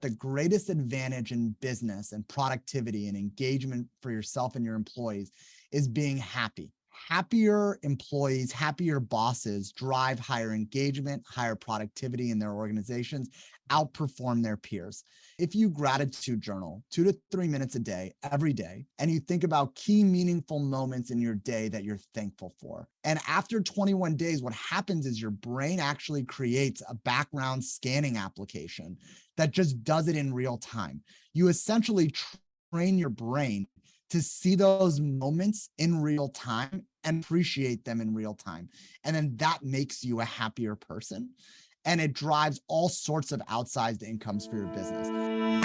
The greatest advantage in business and productivity and engagement for yourself and your employees is being happy. Happier employees, happier bosses drive higher engagement, higher productivity in their organizations, outperform their peers. If you gratitude journal 2 to 3 minutes a day, every day, and you think about key meaningful moments in your day that you're thankful for. And after 21 days, what happens is your brain actually creates a background scanning application that just does it in real time. You essentially train your brain to see those moments in real time and appreciate them in real time. And then that makes you a happier person. And it drives all sorts of outsized incomes for your business.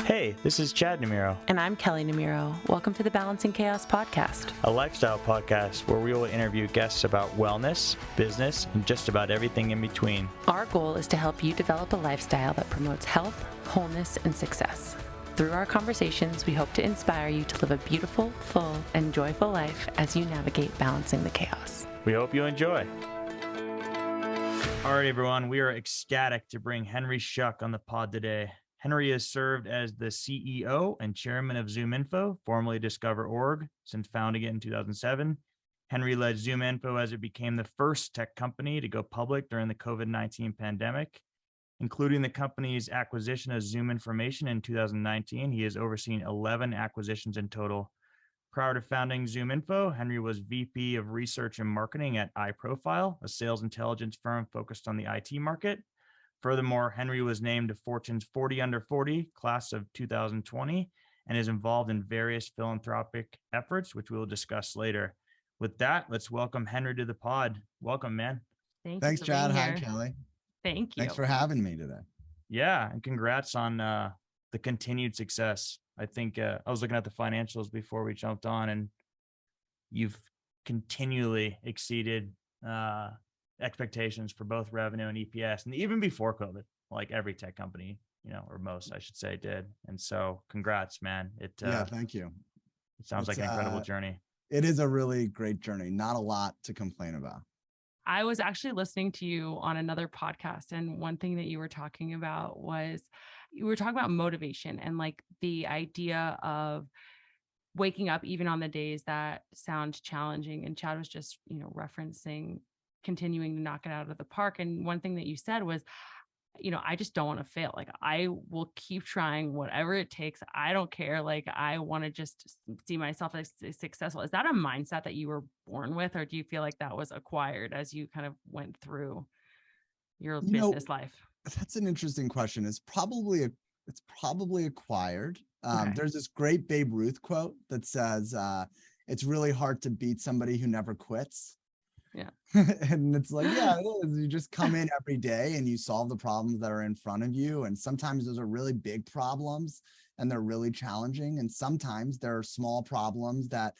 Hey, this is Chad Namiro. And I'm Kelley Namiro. Welcome to the Balancing Chaos podcast, a lifestyle podcast where we will interview guests about wellness, business, and just about everything in between. Our goal is to help you develop a lifestyle that promotes health, wholeness, and success. Through our conversations, we hope to inspire you to live a beautiful, full, and joyful life as you navigate balancing the chaos. We hope you enjoy. All right, everyone, we are ecstatic to bring Henry Schuck on the pod today. Henry has served as the CEO and chairman of ZoomInfo, formerly Discover.org, since founding it in 2007. Henry led ZoomInfo as it became the first tech company to go public during the COVID-19 pandemic. Including the company's acquisition of Zoom Information in 2019, he has overseen 11 acquisitions in total. Prior to founding ZoomInfo, Henry was VP of Research and Marketing at iProfile, a sales intelligence firm focused on the IT market. Furthermore, Henry was named to Fortune's 40 Under 40 class of 2020 and is involved in various philanthropic efforts, which we will discuss later. With that, let's welcome Henry to the pod. Welcome, man. Thanks, Chad. Hi, Kelley. Thank you. Thanks for having me today. Yeah, and congrats on the continued success. I think I was looking at the financials before we jumped on, and you've continually exceeded expectations for both revenue and EPS, and even before COVID, like every tech company, or most, I should say, did. And so, congrats, man. Thank you. It sounds like an incredible journey. It is a really great journey. Not a lot to complain about. I was actually listening to you on another podcast, and one thing that you were talking about was you were talking about motivation and like the idea of waking up even on the days that sound challenging. And Chad was just, referencing continuing to knock it out of the park. And one thing that you said was, I just don't want to fail. Like, I will keep trying whatever it takes. I don't care. Like, I want to just see myself as successful. Is that a mindset that you were born with, or do you feel like that was acquired as you kind of went through your business life? That's an interesting question. It's probably acquired. Okay. There's this great Babe Ruth quote that says, it's really hard to beat somebody who never quits. Yeah. And it's like, yeah, it is. You just come in every day and you solve the problems that are in front of you. And sometimes those are really big problems and they're really challenging. And sometimes there are small problems that,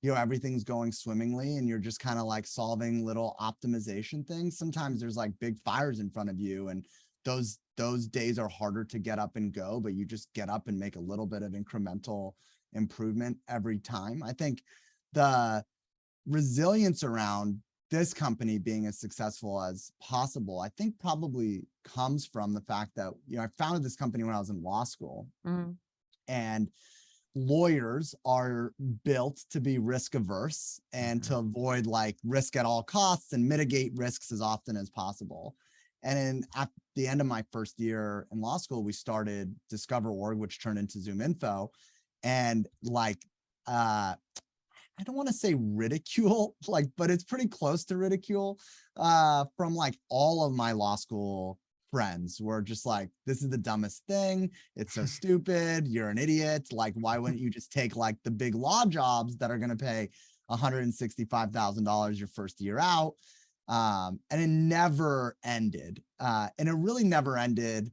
everything's going swimmingly and you're just kind of like solving little optimization things. Sometimes there's like big fires in front of you, and those days are harder to get up and go, but you just get up and make a little bit of incremental improvement every time. I think the resilience around this company being as successful as possible, I think probably comes from the fact that, I founded this company when I was in law school. Mm-hmm. And lawyers are built to be risk averse and to avoid like risk at all costs and mitigate risks as often as possible. And at the end of my first year in law school, we started Discover.org, which turned into ZoomInfo. And I don't want to say ridicule, but it's pretty close to ridicule from like all of my law school friends were just like, this is the dumbest thing. It's so stupid. You're an idiot. Like, why wouldn't you just take like the big law jobs that are going to pay $165,000 your first year out? And it never ended. And it really never ended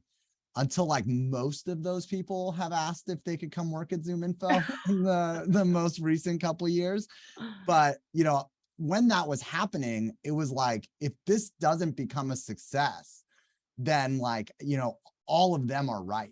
until like most of those people have asked if they could come work at ZoomInfo in the most recent couple of years. But, when that was happening, it was like, if this doesn't become a success, then like, all of them are right.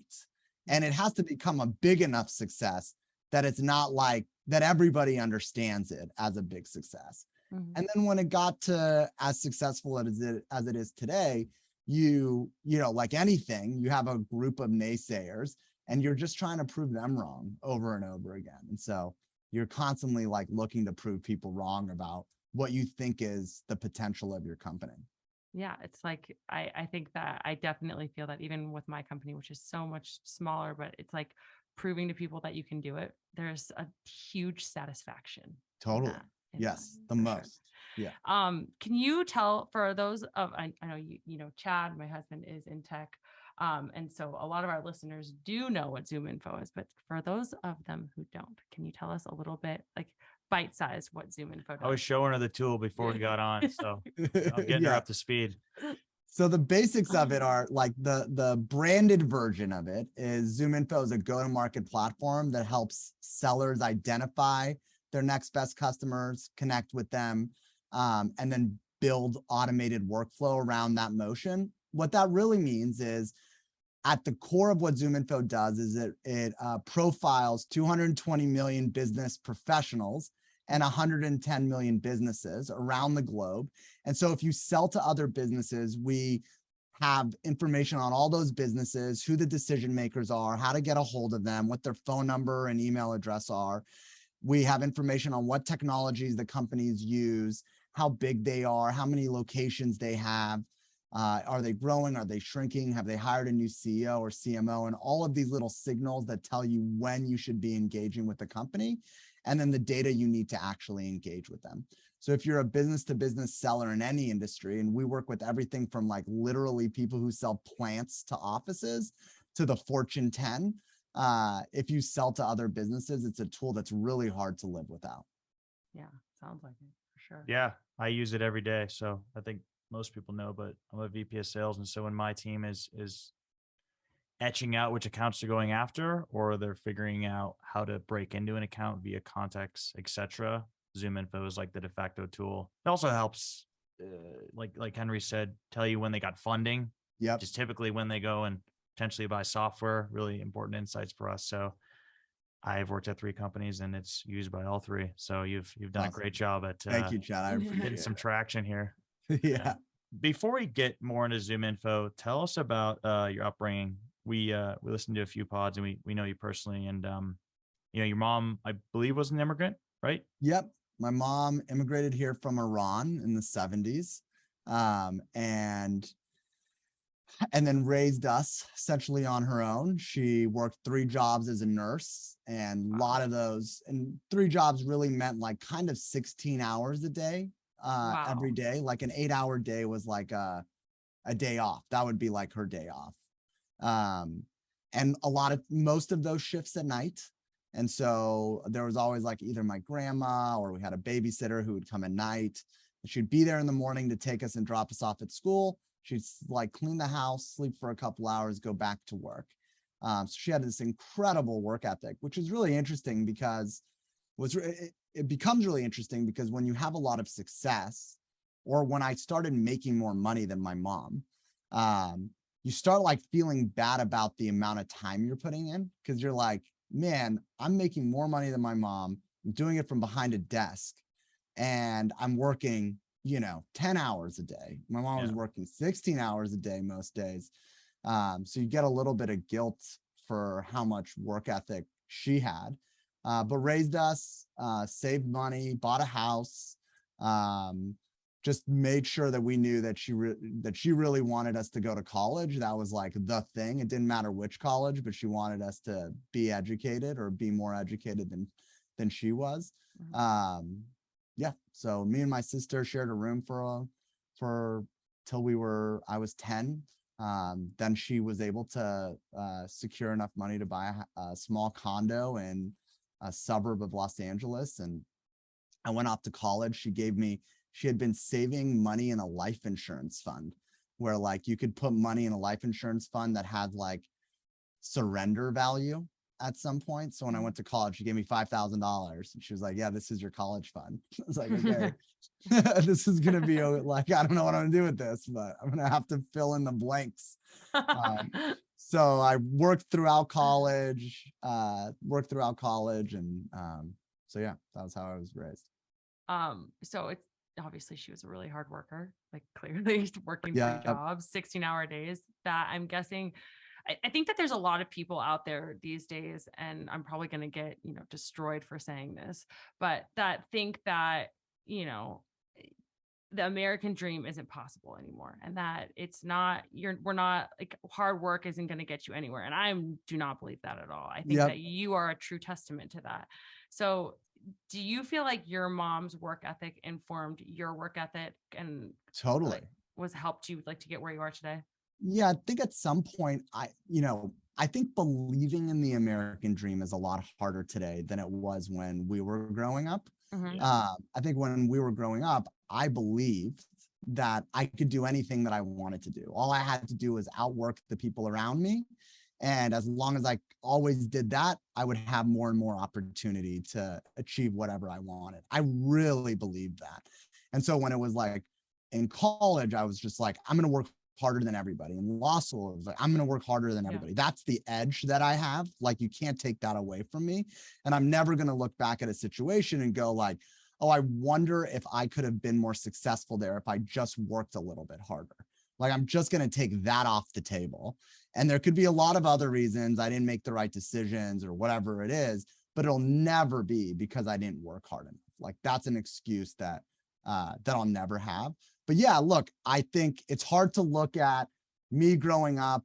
And it has to become a big enough success that it's not like that everybody understands it as a big success. Mm-hmm. And then when it got to as successful as it is today, like anything, you have a group of naysayers and you're just trying to prove them wrong over and over again. And so you're constantly like looking to prove people wrong about what you think is the potential of your company. Yeah, it's like I think that I definitely feel that even with my company, which is so much smaller, but it's like proving to people that you can do it. There's a huge satisfaction in Totally. that, Yes, the for sure. most. Yeah. Can you tell for those of I know you know Chad, my husband, is in tech. And so a lot of our listeners do know what ZoomInfo is, but for those of them who don't, can you tell us a little bit, like bite-sized, what ZoomInfo does? I was showing her the tool before we got on, so I'm getting her Yeah. up to speed. So the basics of it are like the branded version of it is ZoomInfo is a go-to-market platform that helps sellers identify their next best customers, connect with them, and then build automated workflow around that motion. What that really means is at the core of what ZoomInfo does is it profiles 220 million business professionals and 110 million businesses around the globe. And so if you sell to other businesses, we have information on all those businesses, who the decision makers are, how to get a hold of them, what their phone number and email address are. We have information on what technologies the companies use, how big they are, how many locations they have. Are they growing? Are they shrinking? Have they hired a new CEO or CMO? And all of these little signals that tell you when you should be engaging with the company, and then the data you need to actually engage with them. So if you're a business to business seller in any industry, and we work with everything from like literally people who sell plants to offices to the Fortune 10, if you sell to other businesses, it's a tool that's really hard to live without. Yeah, sounds like it for sure. Yeah, I use it every day, so I think most people know, but I'm a VP of sales, and so when my team is etching out which accounts they're going after, or they're figuring out how to break into an account via contacts, etc., ZoomInfo is like the de facto tool. It also helps, like Henry said, tell you when they got funding. Yep. Just typically when they go and potentially buy software. Really important insights for us. So I've worked at 3 companies and it's used by all 3. So you've done Awesome. a great job at Thank you, Chad. I appreciate getting some traction here. Yeah. Before we get more into ZoomInfo, tell us about your upbringing. We listened to a few pods and we know you personally, and you know, your mom, I believe, was an immigrant, right? Yep. My mom immigrated here from Iran in the 70s, and then raised us essentially on her own. She worked 3 jobs as a nurse, and a lot of those, and 3 jobs really meant like kind of 16 hours a day, every day. Like an 8-hour day was like a day off. That would be like her day off. And most of those shifts at night. And so there was always like either my grandma or we had a babysitter who would come at night. She'd be there in the morning to take us and drop us off at school. She'd like clean the house, sleep for a couple hours, go back to work. So she had this incredible work ethic, which is really interesting because it becomes really interesting because when you have a lot of success, or when I started making more money than my mom, you start like feeling bad about the amount of time you're putting in, because you're like, man, I'm making more money than my mom. I'm doing it from behind a desk and I'm working, 10 hours a day. My mom was working 16 hours a day most days. So you get a little bit of guilt for how much work ethic she had, but raised us, saved money, bought a house, just made sure that we knew that she really wanted us to go to college. That was like the thing. It didn't matter which college, but she wanted us to be educated or be more educated than she was. Yeah. So me and my sister shared a room for till I was 10. Then she was able to secure enough money to buy a small condo in a suburb of Los Angeles. And I went off to college. She had been saving money in a life insurance fund where like you could put money in a life insurance fund that had like surrender value at some point. So when I went to college, she gave me $5,000 and she was like, yeah, this is your college fund. I was like, okay, this is going to be like, I don't know what I'm gonna do with this, but I'm going to have to fill in the blanks. So I worked throughout college. And so yeah, that was how I was raised. So it's obviously she was a really hard worker, like clearly working 3 jobs, 16-hour days. That I'm guessing, I think that there's a lot of people out there these days, and I'm probably going to get, destroyed for saying this, but that think that, the American dream isn't possible anymore, and that it's not, we're not, like, hard work isn't going to get you anywhere. And I do not believe that at all. I think Yep. that you are a true testament to that. So do you feel like your mom's work ethic informed your work ethic and Totally. was helped you like to get where you are today? Yeah, I think at some point, I think believing in the American dream is a lot harder today than it was when we were growing up. Mhm. I think when we were growing up, I believed that I could do anything that I wanted to do. All I had to do was outwork the people around me. And as long as I always did that, I would have more and more opportunity to achieve whatever I wanted. I really believed that. And so when it was like in college, I was just like, I'm going to work harder than everybody. In law school, it was like, I'm going to work harder than everybody. That's the edge that I have. Like, you can't take that away from me. And I'm never going to look back at a situation and go like, oh, I wonder if I could have been more successful there if I just worked a little bit harder. Like, I'm just going to take that off the table. And there could be a lot of other reasons I didn't make the right decisions or whatever it is, but it'll never be because I didn't work hard enough. Like, that's an excuse that I'll never have. But yeah, look, I think it's hard to look at me growing up,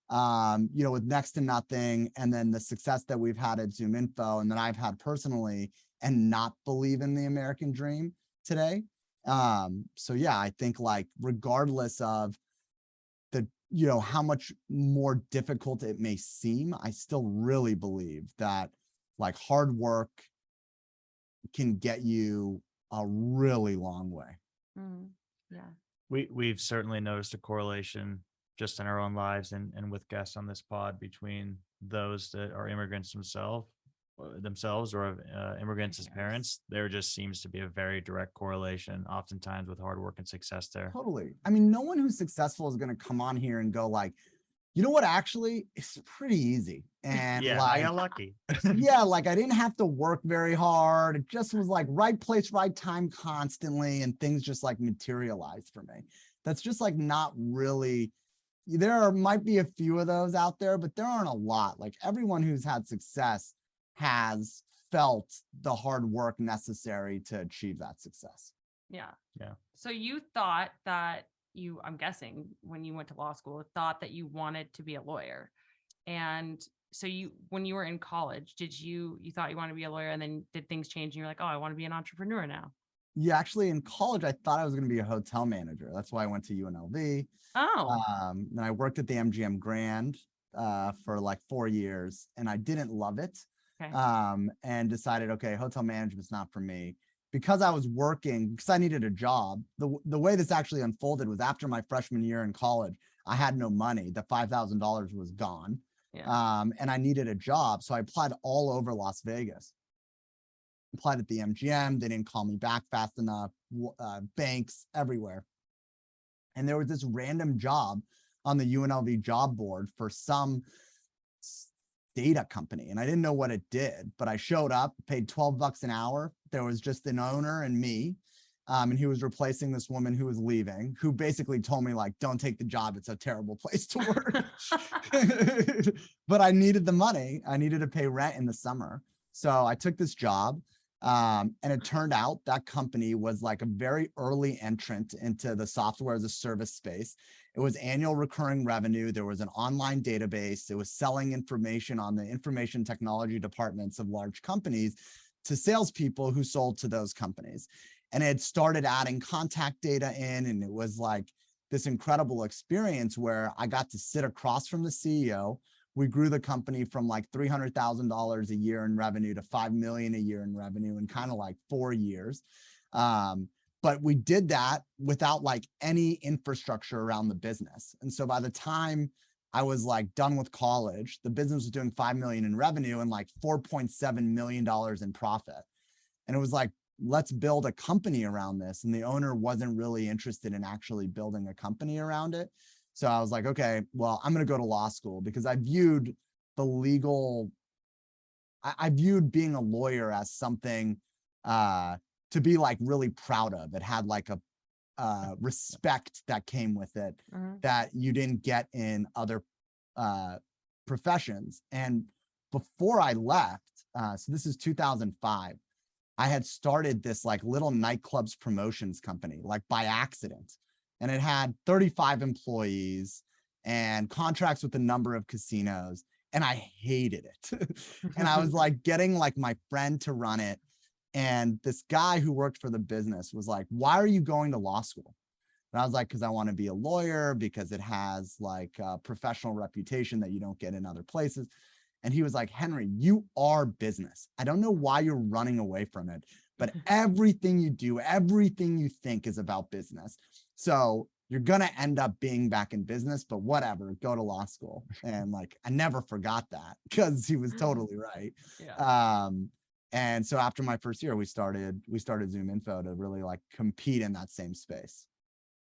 with next to nothing, and then the success that we've had at ZoomInfo and that I've had personally, and not believe in the American dream today. So yeah, I think, like, regardless of the, how much more difficult it may seem, I still really believe that, like, hard work can get you a really long way. Yeah. We've certainly noticed a correlation just in our own lives and with guests on this pod between those that are immigrants themselves or immigrants as parents. There just seems to be a very direct correlation oftentimes with hard work and success there. Totally. I mean, no one who's successful is going to come on here and go like, you know what, actually, it's pretty easy. And yeah, like, I got lucky. yeah, like, I didn't have to work very hard. It just was like right place, right time constantly. And things just like materialized for me. That's just like not really, might be a few of those out there, but there aren't a lot. Like, everyone who's had success has felt the hard work necessary to achieve that success. Yeah. Yeah. So you thought that I'm guessing when you went to law school, thought that you wanted to be a lawyer. And so when you were in college, you thought you wanted to be a lawyer, and then did things change and you're like, oh, I want to be an entrepreneur now? Yeah, actually, in college, I thought I was going to be a hotel manager. That's why I went to UNLV. Oh. And I worked at the MGM Grand for like 4 years, and I didn't love it. Okay. And decided, okay, hotel management's not for me. Because I was working, because I needed a job. The way this actually unfolded was after my freshman year in college, I had no money. The $5,000 was gone. Yeah. And I needed a job. So I applied all over Las Vegas. Applied at the MGM. They didn't call me back fast enough. Banks everywhere. And there was this random job on the UNLV job board for some data company. And I didn't know what it did, but I showed up, paid $12 an hour. There was just an owner and me. And he was replacing this woman who was leaving, who basically told me, like, don't take the job. It's a terrible place to work. But I needed the money. I needed to pay rent in the summer. So I took this job. And it turned out that company was like a very early entrant into the software as a service space. It was annual recurring revenue. There was an online database. It was selling information on the information technology departments of large companies to salespeople who sold to those companies. And it started adding contact data in, and it was like this incredible experience where I got to sit across from the CEO. We grew the company from like $300,000 a year in revenue to $5 million a year in revenue in kind of like 4 years. But we did that without like any infrastructure around the business. And so by the time I was like done with college, the business was doing 5 million in revenue and like $4.7 million in profit. And it was like, let's build a company around this. And the owner wasn't really interested in actually building a company around it. So I was like, okay, well, I'm going to go to law school, because I viewed the legal, I viewed being a lawyer as something to be like really proud of. It had like a respect that came with it that you didn't get in other professions. And before I left, so this is 2005, I had started this like little nightclubs promotions company, like by accident. And it had 35 employees and contracts with a number of casinos. And I hated it. And I was like getting like my friend to run it. And this guy who worked for the business was like, why are you going to law school? And I was like, because I want to be a lawyer, because it has like a professional reputation that you don't get in other places. And he was like, Henry, you are business. I don't know why you're running away from it, but everything you do, everything you think is about business. So you're going to end up being back in business, but whatever, go to law school. And like, I never forgot that because he was totally right. Yeah. And so after my first year, we started ZoomInfo to really like compete in that same space.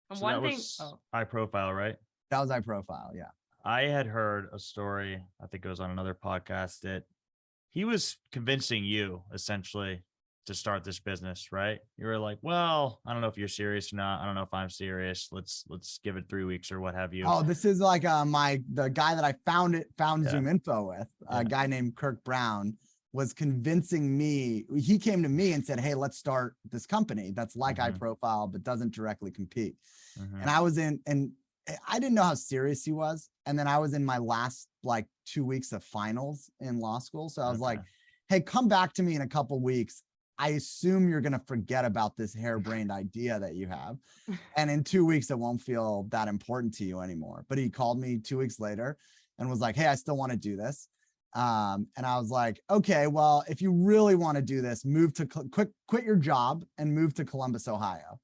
And So one that thing, was high profile, right? That was high profile. Yeah. I had heard a story, I think it was on another podcast, that he was convincing you essentially to start this business, right? You were like, well, I don't know if you're serious or not. I don't know if I'm serious. Let's give it 3 weeks or what have you. Oh, this is like the guy that I found Yeah. ZoomInfo with, a guy named Kirk Brown, was convincing me. He came to me and said, hey, let's start this company that's like high profile, but doesn't directly compete. And I was in, and I didn't know how serious he was. And then I was in my last like 2 weeks of finals in law school. So I was like, hey, come back to me in a couple of weeks. I assume you're going to forget about this harebrained idea that you have. And in 2 weeks, it won't feel that important to you anymore. But he called me 2 weeks later and was like, hey, I still want to do this. And I was like, okay, well, if you really want to do this, move to quit your job and move to Columbus, Ohio.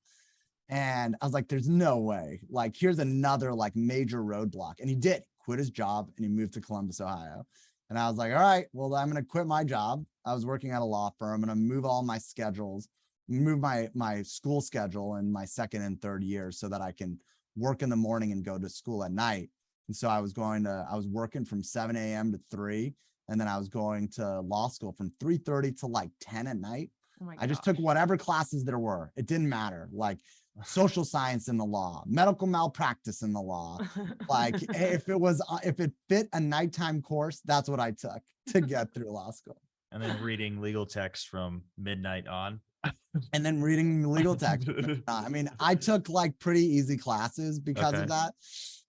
And I was like, there's no way. Like, here's another like major roadblock. And he did quit his job and he moved to Columbus, Ohio. And I was like, all right, well, I'm going to quit my job. I was working at a law firm. I'm going to move all my schedules, move my school schedule in my second and third year so that I can work in the morning and go to school at night. And so I was working from 7 a.m. to 3. And then I was going to law school from 3:30 to like 10 at night. oh my I just gosh. took whatever classes there were. It didn't matter. Like social science in the law, medical malpractice in the law. Like if it fit a nighttime course, that's what I took to get through law school. And then reading legal text from midnight on. And then reading legal text. I mean, I took like pretty easy classes because of that.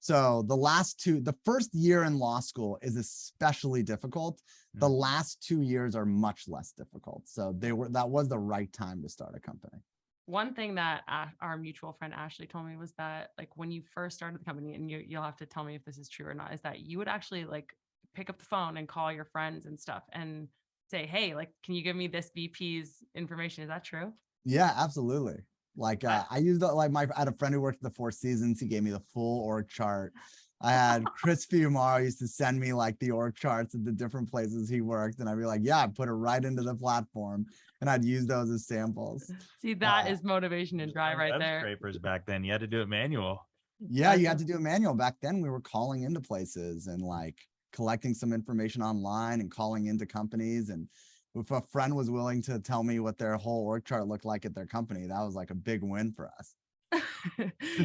So the first year in law school is especially difficult. The last 2 years are much less difficult. So that was the right time to start a company. One thing that our mutual friend Ashley told me was that like when you first started the company, and you'll have to tell me if this is true or not, is that you would actually like pick up the phone and call your friends and stuff and say, hey, like, can you give me this VP's information? Is that true? Yeah, absolutely. Like I used I had a friend who worked at the Four Seasons. He gave me the full org chart. I had Chris Fiumara used to send me like the org charts of the different places he worked. And I'd be like, yeah, I put it right into the platform and I'd use those as samples. See, that is motivation and drive right Web there. scrapers back then. You had to do it manual. Yeah, you had to do a manual. Back then we were calling into places and like collecting some information online and calling into companies. And if a friend was willing to tell me what their whole org chart looked like at their company, that was like a big win for us.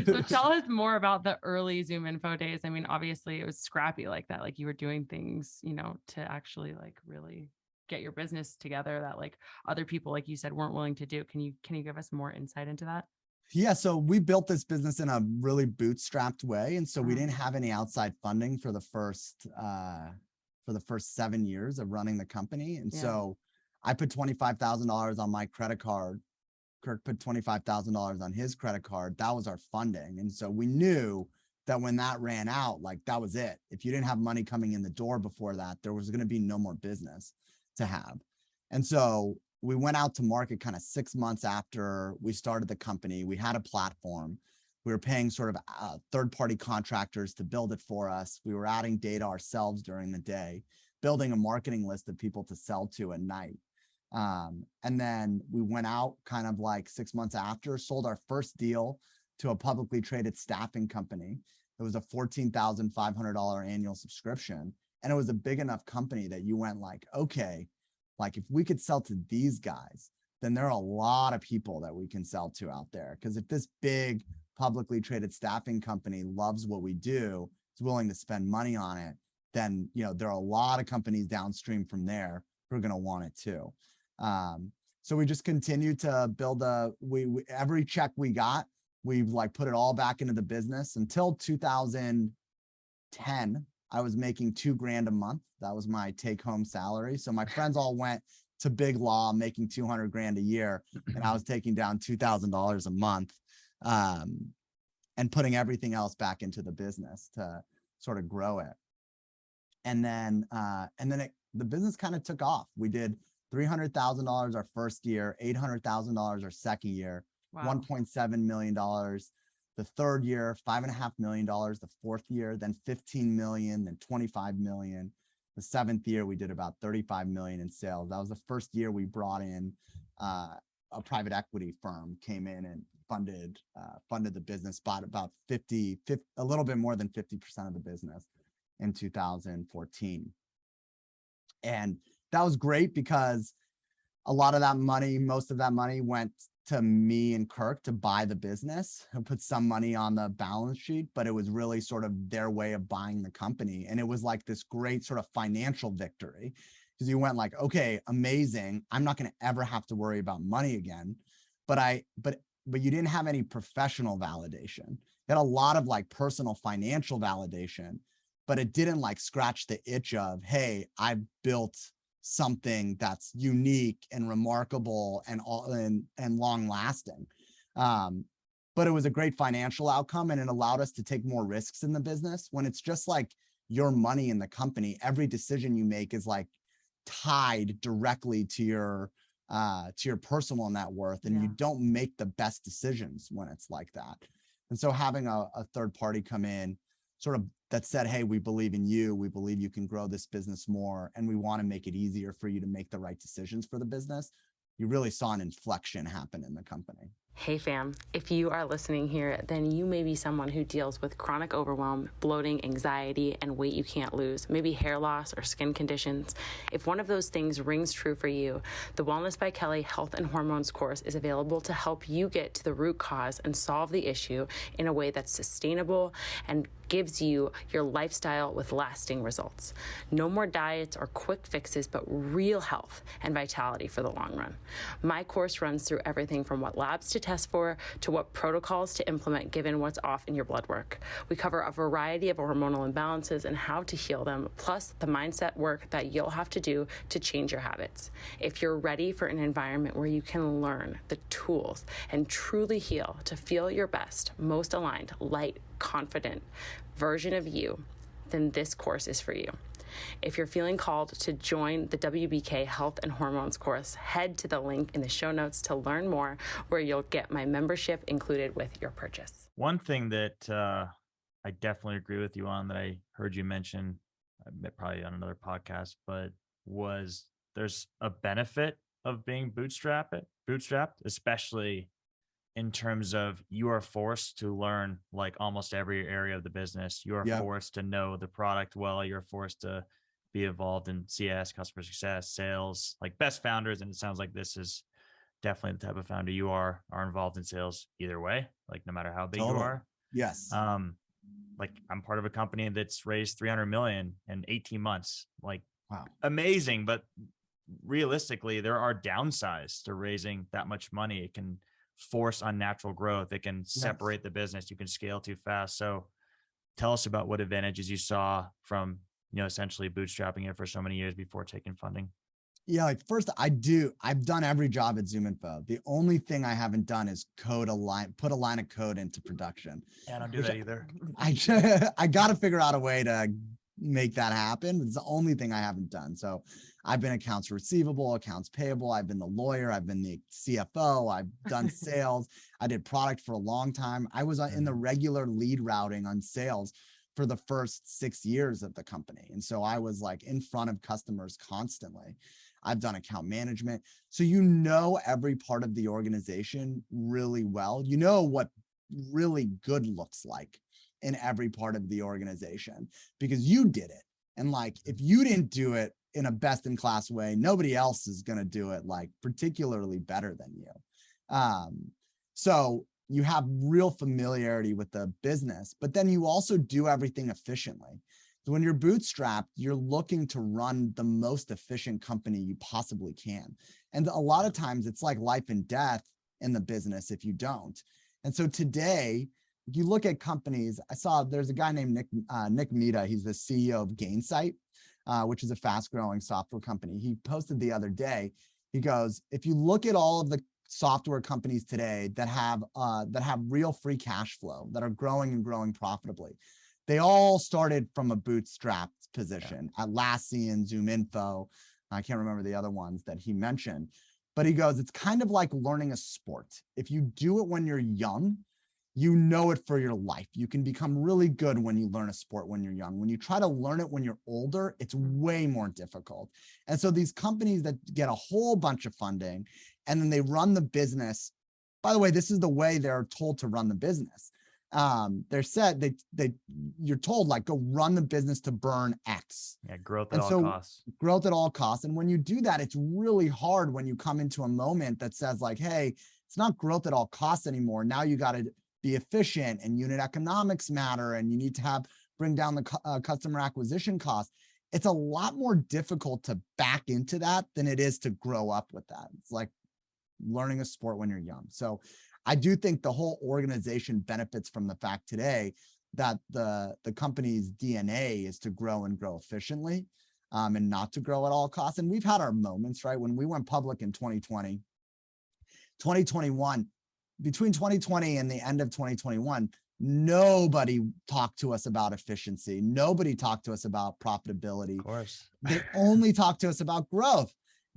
So tell us more about the early ZoomInfo days. I mean, obviously it was scrappy like that. Like you were doing things, to actually like really get your business together that like other people, like you said, weren't willing to do. Can you give us more insight into that? Yeah, so we built this business in a really bootstrapped way. And so we didn't have any outside funding for the first 7 years of running the company. And so I put $25,000 on my credit card. Kirk put $25,000 on his credit card. That was our funding. And so we knew that when that ran out, like that was it. If you didn't have money coming in the door before that, there was going to be no more business to have. And so we went out to market kind of 6 months after we started the company. We had a platform. We were paying sort of third-party contractors to build it for us. We were adding data ourselves during the day, building a marketing list of people to sell to at night. And then we went out kind of like 6 months after, sold our first deal to a publicly traded staffing company. It was a $14,500 annual subscription. And it was a big enough company that you went like, okay, like if we could sell to these guys, then there are a lot of people that we can sell to out there. Because if this big publicly traded staffing company loves what we do, is willing to spend money on it, then, there are a lot of companies downstream from there who are going to want it too. So we just continue to build every check we got, we've like put it all back into the business. Until 2010, I was making $2,000 a month. That was my take home salary. So my friends all went to big law making $200,000 a year, and I was taking down $2,000 a month, and putting everything else back into the business to sort of grow it. And then the business kind of took off. We did $300,000 our first year, $800,000 our second year, wow. $1.7 million the third year, $5.5 million the fourth year, then 15 million, then 25 million. The seventh year, we did about 35 million in sales. That was the first year we brought in a private equity firm, came in and funded the business, bought about a little bit more than 50% of the business in 2014. And that was great because a lot of that money, most of that money went to me and Kirk to buy the business and put some money on the balance sheet, but it was really sort of their way of buying the company. And it was like this great sort of financial victory, because you went like, okay, amazing. I'm not going to ever have to worry about money again. But you didn't have any professional validation. You had a lot of like personal financial validation, but it didn't like scratch the itch of, hey, I've built something that's unique and remarkable and long lasting. But it was a great financial outcome, and it allowed us to take more risks in the business. When it's just like your money in the company, every decision you make is like tied directly to your personal net worth, and you don't make the best decisions when it's like that. And so having a third party come in sort of that said, hey, we believe in you. We believe you can grow this business more, and we want to make it easier for you to make the right decisions for the business. You really saw an inflection happen in the company. Hey fam, if you are listening here, then you may be someone who deals with chronic overwhelm, bloating, anxiety, and weight you can't lose, maybe hair loss or skin conditions. If one of those things rings true for you, the Wellness by Kelley Health and Hormones course is available to help you get to the root cause and solve the issue in a way that's sustainable and gives you your lifestyle with lasting results. No more diets or quick fixes, but real health and vitality for the long run. My course runs through everything from what labs to test for to what protocols to implement given what's off in your blood work. We cover a variety of hormonal imbalances and how to heal them, plus the mindset work that you'll have to do to change your habits. If you're ready for an environment where you can learn the tools and truly heal to feel your best, most aligned, light, confident version of you, then this course is for you. If you're feeling called to join the WBK Health and Hormones course, head to the link in the show notes to learn more, where you'll get my membership included with your purchase. One thing that I definitely agree with you on that I heard you mention, probably on another podcast, but was there's a benefit of being bootstrapped, especially in terms of you are forced to learn like almost every area of the business. You are forced to know the product well. You're forced to be involved in CS, customer success, sales, like best founders. And it sounds like this is definitely the type of founder you are involved in sales either way, like no matter how big you are. Yes. Like I'm part of a company that's raised 300 million in 18 months. Like, wow, amazing. But realistically, there are downsides to raising that much money. It can force unnatural growth. It can separate the business. You can scale too fast. So tell us about what advantages you saw from, essentially bootstrapping it for so many years before taking funding. Yeah, like first I've done every job at ZoomInfo. The only thing I haven't done is put a line of code into production. Yeah, I don't do that either. I got to figure out a way to make that happen. It's the only thing I haven't done. So I've been accounts receivable, accounts payable. I've been the lawyer. I've been the CFO. I've done sales. I did product for a long time. I was in the regular lead routing on sales for the first 6 years of the company. And so I was like in front of customers constantly. I've done account management. So every part of the organization really well. You know what really good looks like in every part of the organization because you did it. And like, if you didn't do it in a best in class way, nobody else is going to do it like particularly better than you. So you have real familiarity with the business, but then you also do everything efficiently. So when you're bootstrapped, you're looking to run the most efficient company you possibly can. And a lot of times it's like life and death in the business if you don't. And so today, if you look at companies, I saw there's a guy named Nick Mita. He's the CEO of Gainsight, which is a fast growing software company. He posted the other day, he goes, if you look at all of the software companies today that have real free cash flow, that are growing and growing profitably, they all started from a bootstrapped position. Atlassian, ZoomInfo. I can't remember the other ones that he mentioned, but he goes, it's kind of like learning a sport. If you do it when you're young, you know it for your life. You can become really good when you learn a sport when you're young. When you try to learn it when you're older, it's way more difficult. And so these companies that get a whole bunch of funding and then they run the business, by the way, this is the way they're told to run the business. They're said you're told like go run the business to burn X. Yeah, growth at all costs. Growth at all costs. And when you do that, it's really hard when you come into a moment that says like, hey, it's not growth at all costs anymore. Now you got to be efficient and unit economics matter, and you need to bring down the customer acquisition cost. It's a lot more difficult to back into that than it is to grow up with that. It's like learning a sport when you're young. So I do think the whole organization benefits from the fact today that the company's DNA is to grow and grow efficiently, and not to grow at all costs. And we've had our moments, right? When we went public in 2020, 2021, between 2020 and the end of 2021, nobody talked to us about efficiency. Nobody talked to us about profitability. Of course. They only talked to us about growth.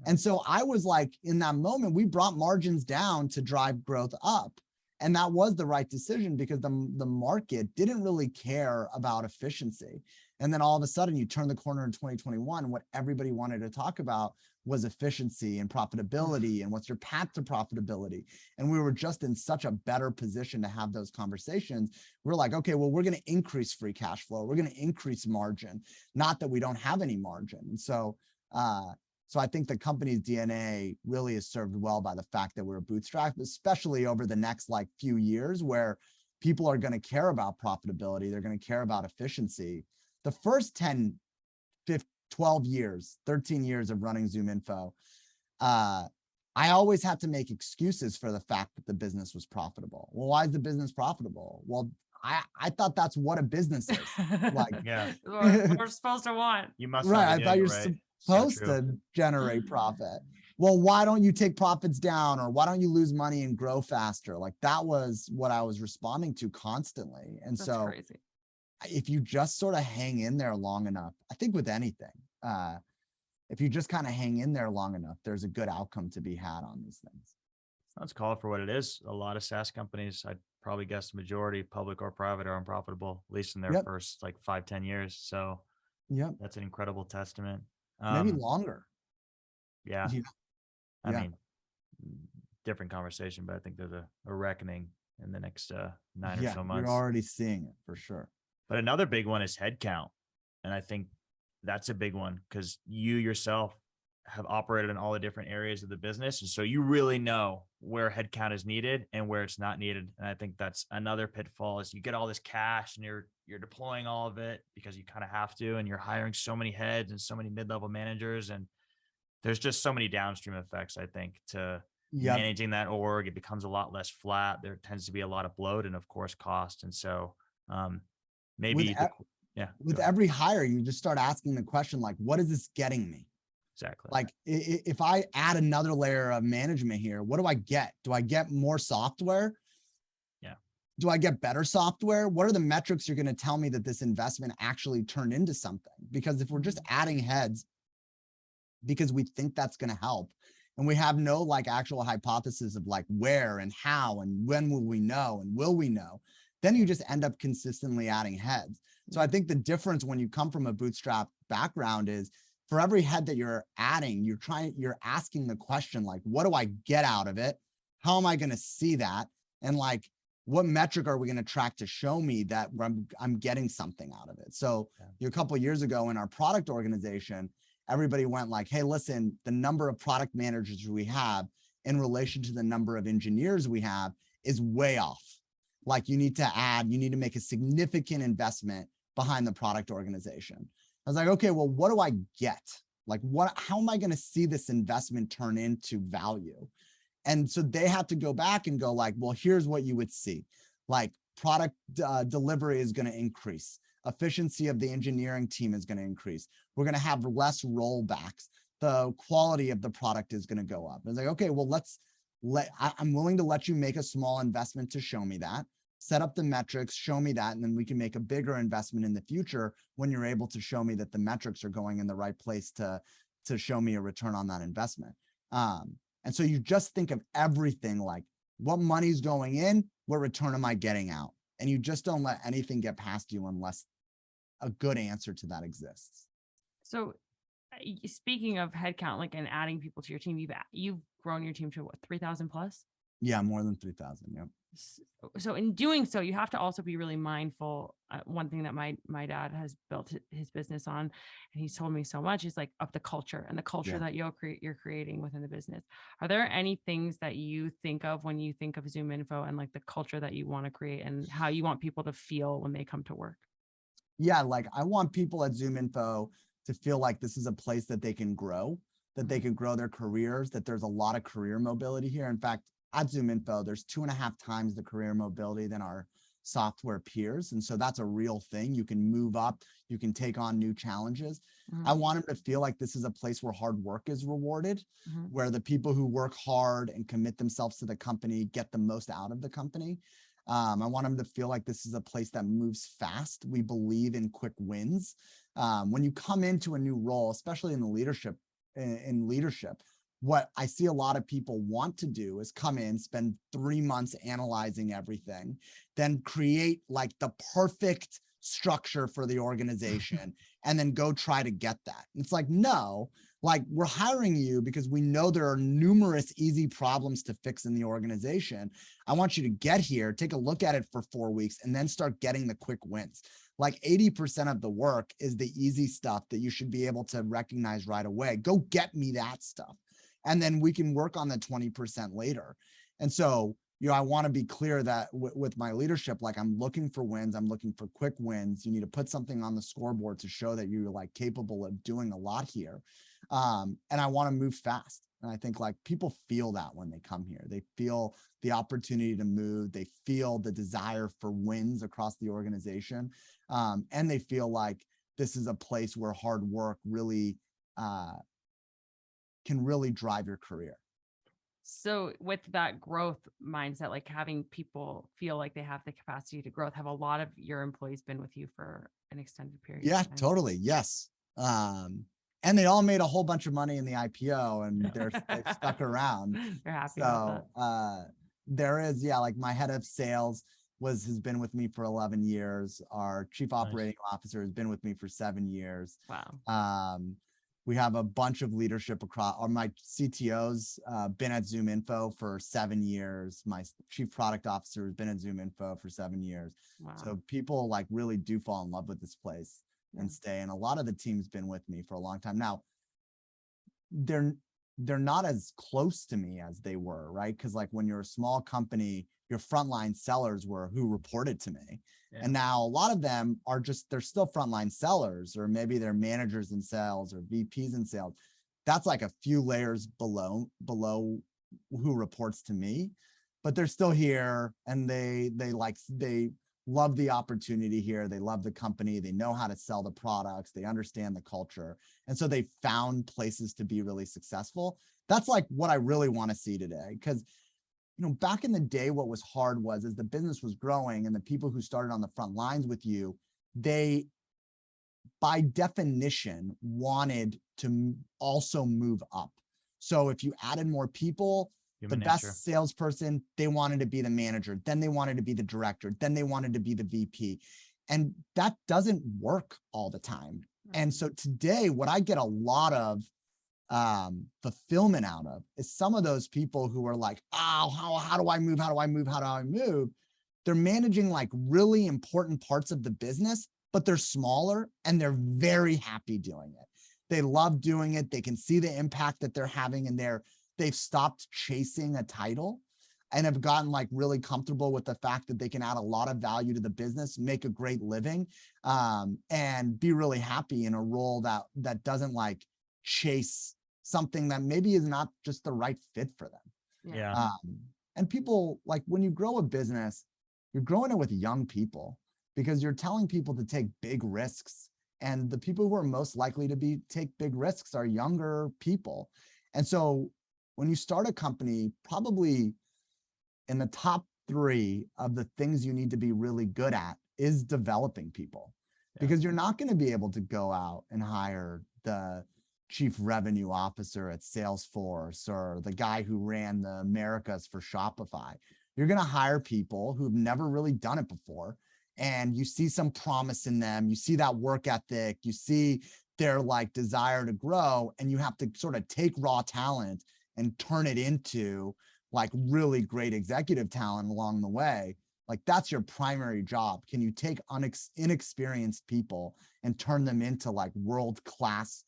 And so I was like, in that moment, we brought margins down to drive growth up. And that was the right decision because the market didn't really care about efficiency. And then all of a sudden you turn the corner in 2021, what everybody wanted to talk about was efficiency and profitability and what's your path to profitability. And we were just in such a better position to have those conversations. We're like, okay, well, we're going to increase free cash flow. We're going to increase margin, not that we don't have any margin. And so I think the company's DNA really is served well by the fact that we're bootstrapped, especially over the next like few years where people are going to care about profitability. They're going to care about efficiency. The first 10, 15, 12 years, 13 years of running ZoomInfo, I always had to make excuses for the fact that the business was profitable. Well, why is the business profitable? Well, I thought that's what a business is. Like, yeah, we're supposed to want. You must right. I thought you're right. supposed to generate profit. Well, why don't you take profits down, or why don't you lose money and grow faster? Like that was what I was responding to constantly. And That's so crazy. if you just sort of hang in there long enough, I think with anything, if you just kind of hang in there long enough, there's a good outcome to be had on these things. Let's call it for what it is. A lot of SaaS companies, I'd probably guess the majority, public or private, are unprofitable, at least in their first like 5-10 years. So that's an incredible testament. Maybe longer. Yeah. I mean, different conversation, but I think there's a reckoning in the next 9 or so months. You're already seeing it for sure. But another big one is headcount. And I think that's a big one because you yourself have operated in all the different areas of the business. And so you really know where headcount is needed and where it's not needed. And I think that's another pitfall is you get all this cash and you're deploying all of it because you kind of have to, and you're hiring so many heads and so many mid-level managers. And there's just so many downstream effects, I think, to managing that org. It becomes a lot less flat. There tends to be a lot of bloat and of course cost. And so maybe with every hire, you just start asking the question, like, what is this getting me? Exactly. Like if I add another layer of management here, what do I get? Do I get more software? Yeah. Do I get better software? What are the metrics you're going to tell me that this investment actually turned into something? Because if we're just adding heads because we think that's going to help, and we have no like actual hypothesis of like where and how and when will we know and will we know, then you just end up consistently adding heads. So I think the difference when you come from a bootstrap background is for every head that you're adding, you're asking the question, like, what do I get out of it? How am I going to see that? And like, what metric are we going to track to show me that I'm getting something out of it? So a couple of years ago in our product organization, everybody went like, hey, listen, the number of product managers we have in relation to the number of engineers we have is way off. Like you need to make a significant investment behind the product organization. I was like, okay, well, what do I get? Like, how am I going to see this investment turn into value? And so they have to go back and go like, well, here's what you would see. Like product delivery is going to increase. Efficiency of the engineering team is going to increase. We're going to have less rollbacks. The quality of the product is going to go up. It's like, okay, well, I'm willing to let you make a small investment to show me that, set up the metrics, show me that, and then we can make a bigger investment in the future when you're able to show me that the metrics are going in the right place to show me a return on that investment. And so you just think of everything like what money's going in, what return am I getting out? And you just don't let anything get past you unless a good answer to that exists. So speaking of headcount, like, and adding people to your team, you've grown your team to what, 3,000 plus? Yeah, more than 3,000. Yeah. So in doing so, you have to also be really mindful. One thing that my dad has built his business on, and he's told me so much, is like of the culture and the culture that you're creating within the business. Are there any things that you think of when you think of ZoomInfo and like the culture that you want to create and how you want people to feel when they come to work? Yeah, like I want people at ZoomInfo to feel like this is a place that they can grow, that they can grow their careers, that there's a lot of career mobility here. In fact, at ZoomInfo, there's 2.5 times the career mobility than our software peers. And so that's a real thing. You can move up, you can take on new challenges. I want them to feel like this is a place where hard work is rewarded, where the people who work hard and commit themselves to the company get the most out of the company. I want them to feel like this is a place that moves fast. We believe in quick wins. When you come into a new role, especially in leadership, what I see a lot of people want to do is come in, spend 3 months analyzing everything, then create like the perfect structure for the organization, and then go try to get that. It's like, no, like we're hiring you because we know there are numerous easy problems to fix in the organization. I want you to get here, take a look at it for 4 weeks, and then start getting the quick wins. Like 80% of the work is the easy stuff that you should be able to recognize right away. Go get me that stuff. And then we can work on the 20% later. And so, I want to be clear that with my leadership, like I'm looking for wins. I'm looking for quick wins. You need to put something on the scoreboard to show that you're like capable of doing a lot here. And I want to move fast. And I think like people feel that when they come here. They feel the opportunity to move. They feel the desire for wins across the organization. And they feel like this is a place where hard work really can really drive your career. So with that growth mindset, like having people feel like they have the capacity to growth, have a lot of your employees been with you for an extended period? Yeah, totally. Yes. And they all made a whole bunch of money in the IPO and they've stuck around. They're happy So about that. there is, like my head of sales has been with me for 11 years. Our chief operating officer has been with me for 7 years. Wow. We have a bunch of leadership across, or my CTO's been at ZoomInfo for 7 years. My chief product officer has been at ZoomInfo for 7 years. Wow. So people like really do fall in love with this place and stay. And a lot of the team's been with me for a long time. Now, they're not as close to me as they were, right? Because like when you're a small company, your frontline sellers were who reported to me. And now a lot of them are they're still frontline sellers, or maybe they're managers in sales or VPs in sales. That's like a few layers below who reports to me, but they're still here and they love the opportunity here. They love the company. They know how to sell the products. They understand the culture. And so they found places to be really successful. That's like what I really want to see today. Because back in the day, what was hard was as the business was growing and the people who started on the front lines with you, they, by definition, wanted to also move up. So if you added more people, the best salesperson, they wanted to be the manager. Then they wanted to be the director. Then they wanted to be the VP. And that doesn't work all the time. And so today, what I get a lot of fulfillment out of is some of those people who are like, oh, how do I move? How do I move? How do I move? They're managing like really important parts of the business, but they're smaller and they're very happy doing it. They love doing it. They can see the impact that they're having, and they've stopped chasing a title. and have gotten like really comfortable with the fact that they can add a lot of value to the business, make a great living, and be really happy in a role that doesn't like chase something that maybe is not just the right fit for them. Yeah. And people, like, when you grow a business, you're growing it with young people because you're telling people to take big risks. And the people who are most likely to take big risks are younger people. And so when you start a company, probably in the top 3 of the things you need to be really good at is developing people, because you're not going to be able to go out and hire the chief revenue officer at Salesforce or the guy who ran the Americas for Shopify. You're going to hire people who've never really done it before. And you see some promise in them. You see that work ethic, you see their like desire to grow, and you have to sort of take raw talent and turn it into like really great executive talent along the way. Like, that's your primary job. Can you take inexperienced people and turn them into like world-class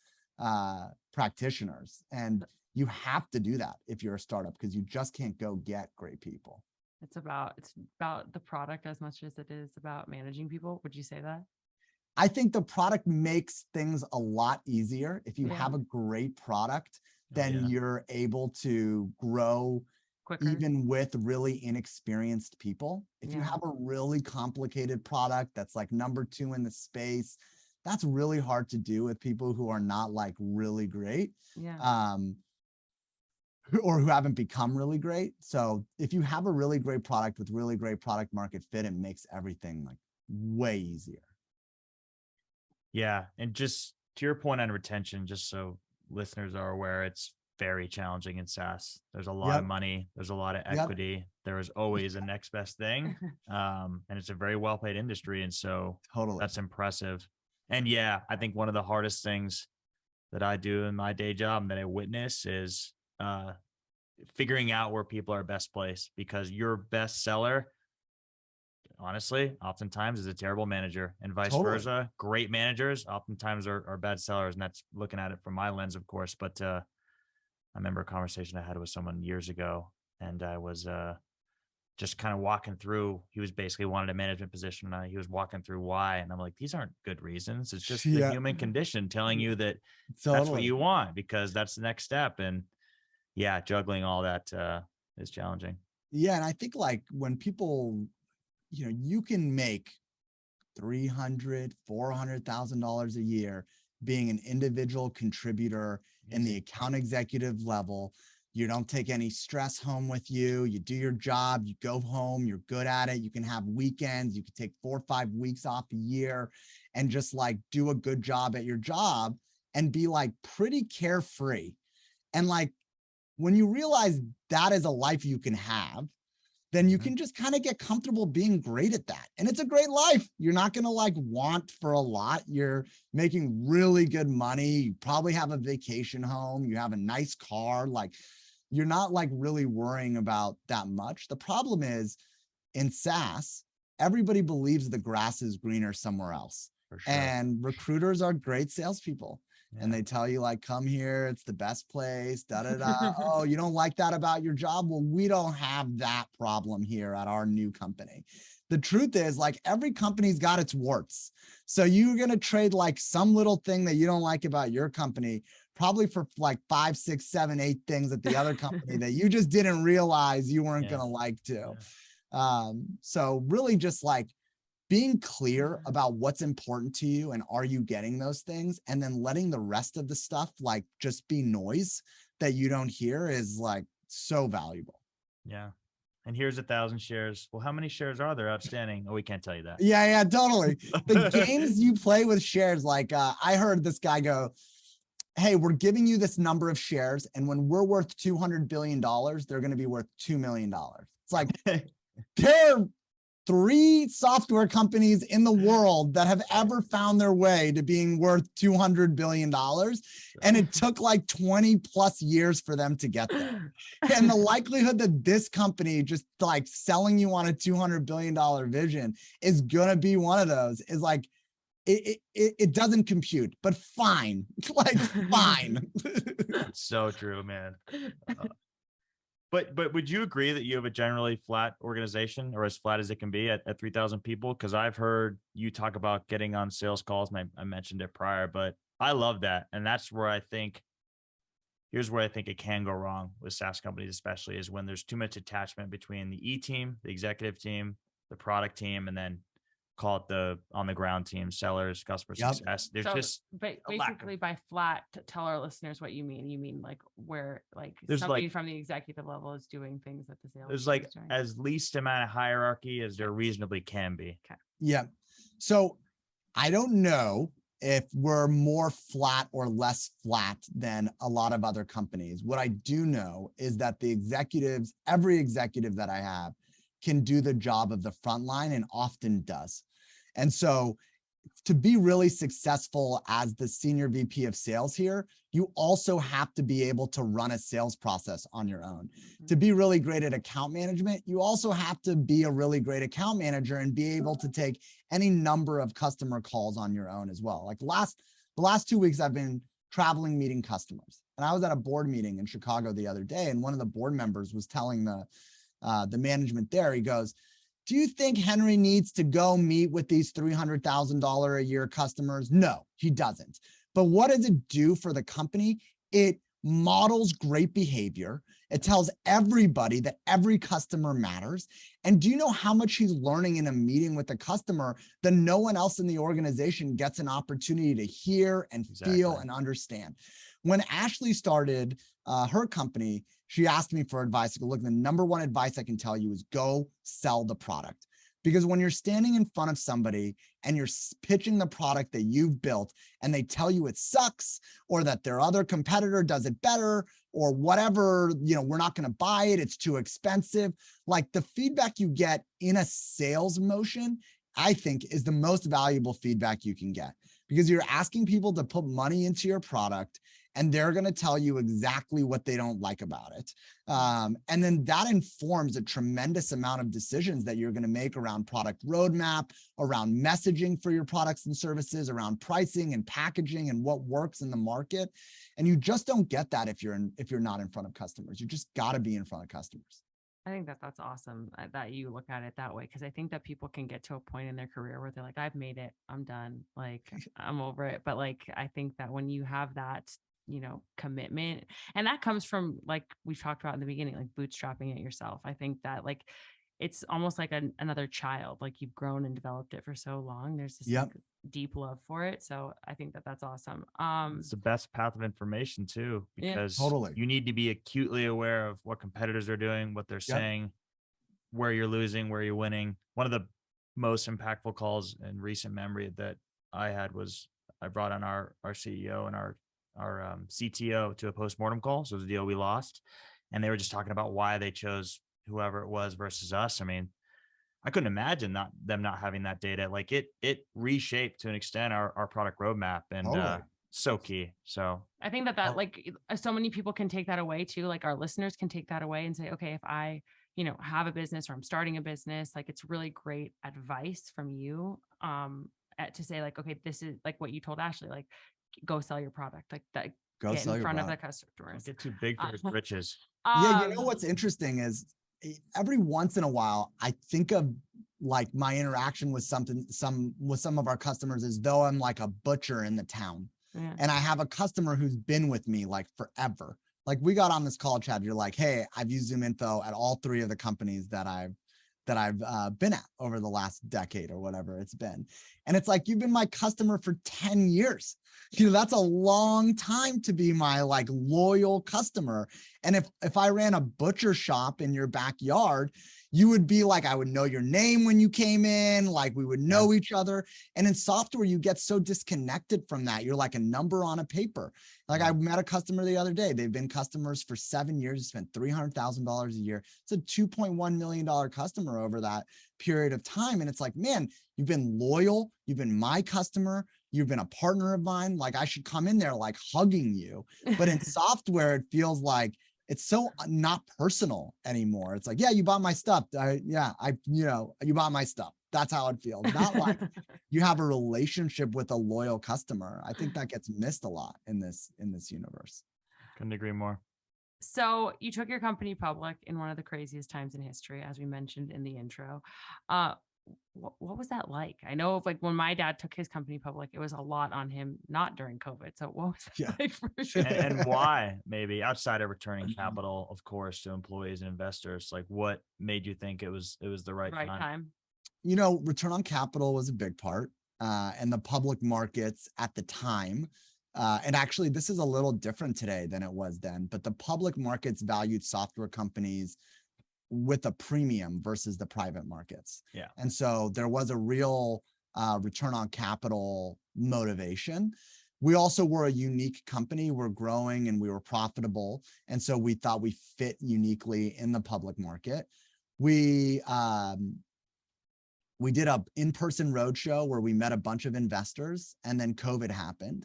practitioners? And you have to do that if you're a startup, because you just can't go get great people. It's about the product as much as it is about managing people. Would you say that? I think the product makes things a lot easier. If you have a great product, then you're able to grow quicker, even with really inexperienced people. If you have a really complicated product that's like number 2 in the space, that's really hard to do with people who are not like really great. Or who haven't become really great. So if you have a really great product with really great product market fit, it makes everything like way easier. Yeah. And just to your point on retention, just so listeners are aware, it's very challenging in SaaS. There's a lot of money. There's a lot of equity. There is always a next best thing. And it's a very well-paid industry. And so that's impressive. And yeah, I think one of the hardest things that I do in my day job and that I witness is figuring out where people are best placed, because your best seller, honestly, oftentimes is a terrible manager, and vice versa. Great managers oftentimes are bad sellers. And that's looking at it from my lens, of course. But I remember a conversation I had with someone years ago, and I was just kind of walking through, he was basically wanted a management position, and he was walking through why. And I'm like, these aren't good reasons. It's just the human condition telling you that that's what you want, because that's the next step. And yeah, juggling all that is challenging. Yeah. And I think like when people, you can make $300,000, $400,000 a year being an individual contributor in the account executive level. You don't take any stress home with you. You do your job, you go home, you're good at it. You can have weekends, you can take 4 or 5 weeks off a year and just like do a good job at your job and be like pretty carefree. And like, when you realize that is a life you can have, then you can just kind of get comfortable being great at that. And it's a great life. You're not going to like want for a lot. You're making really good money. You probably have a vacation home. You have a nice car. Like, you're not like really worrying about that much. The problem is in SaaS, everybody believes the grass is greener somewhere else. For sure. And recruiters are great salespeople. And they tell you like, come here, it's the best place, da, da, da. Oh, you don't like that about your job? Well, we don't have that problem here at our new company. The truth is like every company's got its warts. So you're going to trade like some little thing that you don't like about your company, probably for like 5, 6, 7, 8 things at the other company that you just didn't realize you weren't going to like to. So really just like being clear about what's important to you and are you getting those things, and then letting the rest of the stuff like just be noise that you don't hear is like so valuable. Yeah. And here's 1,000 shares. Well, how many shares are there outstanding? Oh, we can't tell you that. Yeah, totally. The games you play with shares, like I heard this guy go, hey, we're giving you this number of shares, and when we're worth $200 billion, they're going to be worth $2 million. It's like, there are 3 software companies in the world that have ever found their way to being worth $200 billion. And it took like 20 plus years for them to get there. And the likelihood that this company just like selling you on a $200 billion vision is going to be one of those is like, it doesn't compute, but fine, like fine. So true, man. But would you agree that you have a generally flat organization, or as flat as it can be at 3,000 people? Because I've heard you talk about getting on sales calls, and I mentioned it prior, but I love that. And that's where I think, here's where I think it can go wrong with SaaS companies, especially, is when there's too much attachment between the E team, the executive team, the product team, and then call it the on the ground team, sellers, customer Yep. success. There's So just basically by flat, tell our listeners what you mean. You mean like where like There's somebody like- from the executive level is doing things that the sales there's team like is doing. as least amount of hierarchy as there reasonably can be. Yeah. So I don't know if we're more flat or less flat than a lot of other companies. What I do know is that the executives, every executive that I have, can do the job of the front line and often does. And so to be really successful as the senior VP of sales here, you also have to be able to run a sales process on your own. To be really great at account management, you also have to be a really great account manager and be able to take any number of customer calls on your own as well. Like the last 2 weeks, I've been traveling, meeting customers. And I was at a board meeting in Chicago the other day, and one of the board members was telling the management there, he goes, "Do you think Henry needs to go meet with these $300,000 a year customers?" No, he doesn't. But what does it do for the company? It models great behavior. It tells everybody that every customer matters. And do you know how much he's learning in a meeting with the customer that no one else in the organization gets an opportunity to hear and feel and understand? When Ashley started her company, she asked me for advice. I go, look, the number one advice I can tell you is go sell the product. Because when you're standing in front of somebody and you're pitching the product that you've built and they tell you it sucks, or that their other competitor does it better, or whatever, we're not going to buy it, it's too expensive. Like the feedback you get in a sales motion, I think is the most valuable feedback you can get, because you're asking people to put money into your product and they're going to tell you exactly what they don't like about it. And then that informs a tremendous amount of decisions that you're going to make around product roadmap, around messaging for your products and services, around pricing and packaging and what works in the market. And you just don't get that if you're not in front of customers. You just got to be in front of customers. I think that that's awesome that you look at it that way, because I think that people can get to a point in their career where they're like, I've made it, I'm done, like I'm over it. But like, I think that when you have that, commitment, and that comes from, like we've talked about in the beginning, like bootstrapping it yourself. I think that like it's almost like another child, like you've grown and developed it for so long. There's this like, deep love for it. So I think that that's awesome. It's the best path of information too, because totally. You need to be acutely aware of what competitors are doing, what they're saying, where you're losing, where you're winning. One of the most impactful calls in recent memory that I had was I brought on our CEO and our CTO to a postmortem call. So it was a deal we lost, and they were just talking about why they chose whoever it was versus us. I mean, I couldn't imagine them not having that data. Like it reshaped to an extent our product roadmap, and so key. So I think that like so many people can take that away too. Like our listeners can take that away and say, okay, if I, have a business or I'm starting a business, like it's really great advice from you to say like, okay, this is like what you told Ashley, like go sell your product, like that, Go get sell in your front of product. the customers. Get too big for his britches. Yeah, what's interesting is every once in a while, I think of like my interaction with some of our customers as though I'm like a butcher in the town. Yeah. And I have a customer who's been with me like forever. Like we got on this call, Chad, you're like, hey, I've used ZoomInfo at all 3 of the companies that I've been at over the last decade or whatever it's been. And it's like, you've been my customer for 10 years. That's a long time to be my like loyal customer. And if I ran a butcher shop in your backyard, you would be like, I would know your name when you came in, like we would know each other. And in software, you get so disconnected from that. You're like a number on a paper. Like I met a customer the other day. They've been customers for 7 years, spent $300,000 a year. It's a $2.1 million customer over that period of time. And it's like, man, you've been loyal. You've been my customer. You've been a partner of mine. Like I should come in there like hugging you. But in software, it feels like it's so not personal anymore. It's like, yeah, you bought my stuff. You bought my stuff. That's how it feels. Not like you have a relationship with a loyal customer. I think that gets missed a lot in this universe. Couldn't agree more. So you took your company public in one of the craziest times in history, as we mentioned in the intro. What was that like? I know like when my dad took his company public, it was a lot on him, not during COVID. So what was Yeah. that like for you? And why, maybe outside of returning capital, of course, to employees and investors, like what made you think it was the right time? Return on capital was a big part, and the public markets at the time. And actually, this is a little different today than it was then, but the public markets valued software companies with a premium versus the private markets. Yeah. And so there was a real return on capital motivation. We also were a unique company. We're growing and we were profitable. And so we thought we fit uniquely in the public market. We did a in-person roadshow where we met a bunch of investors, and then COVID happened.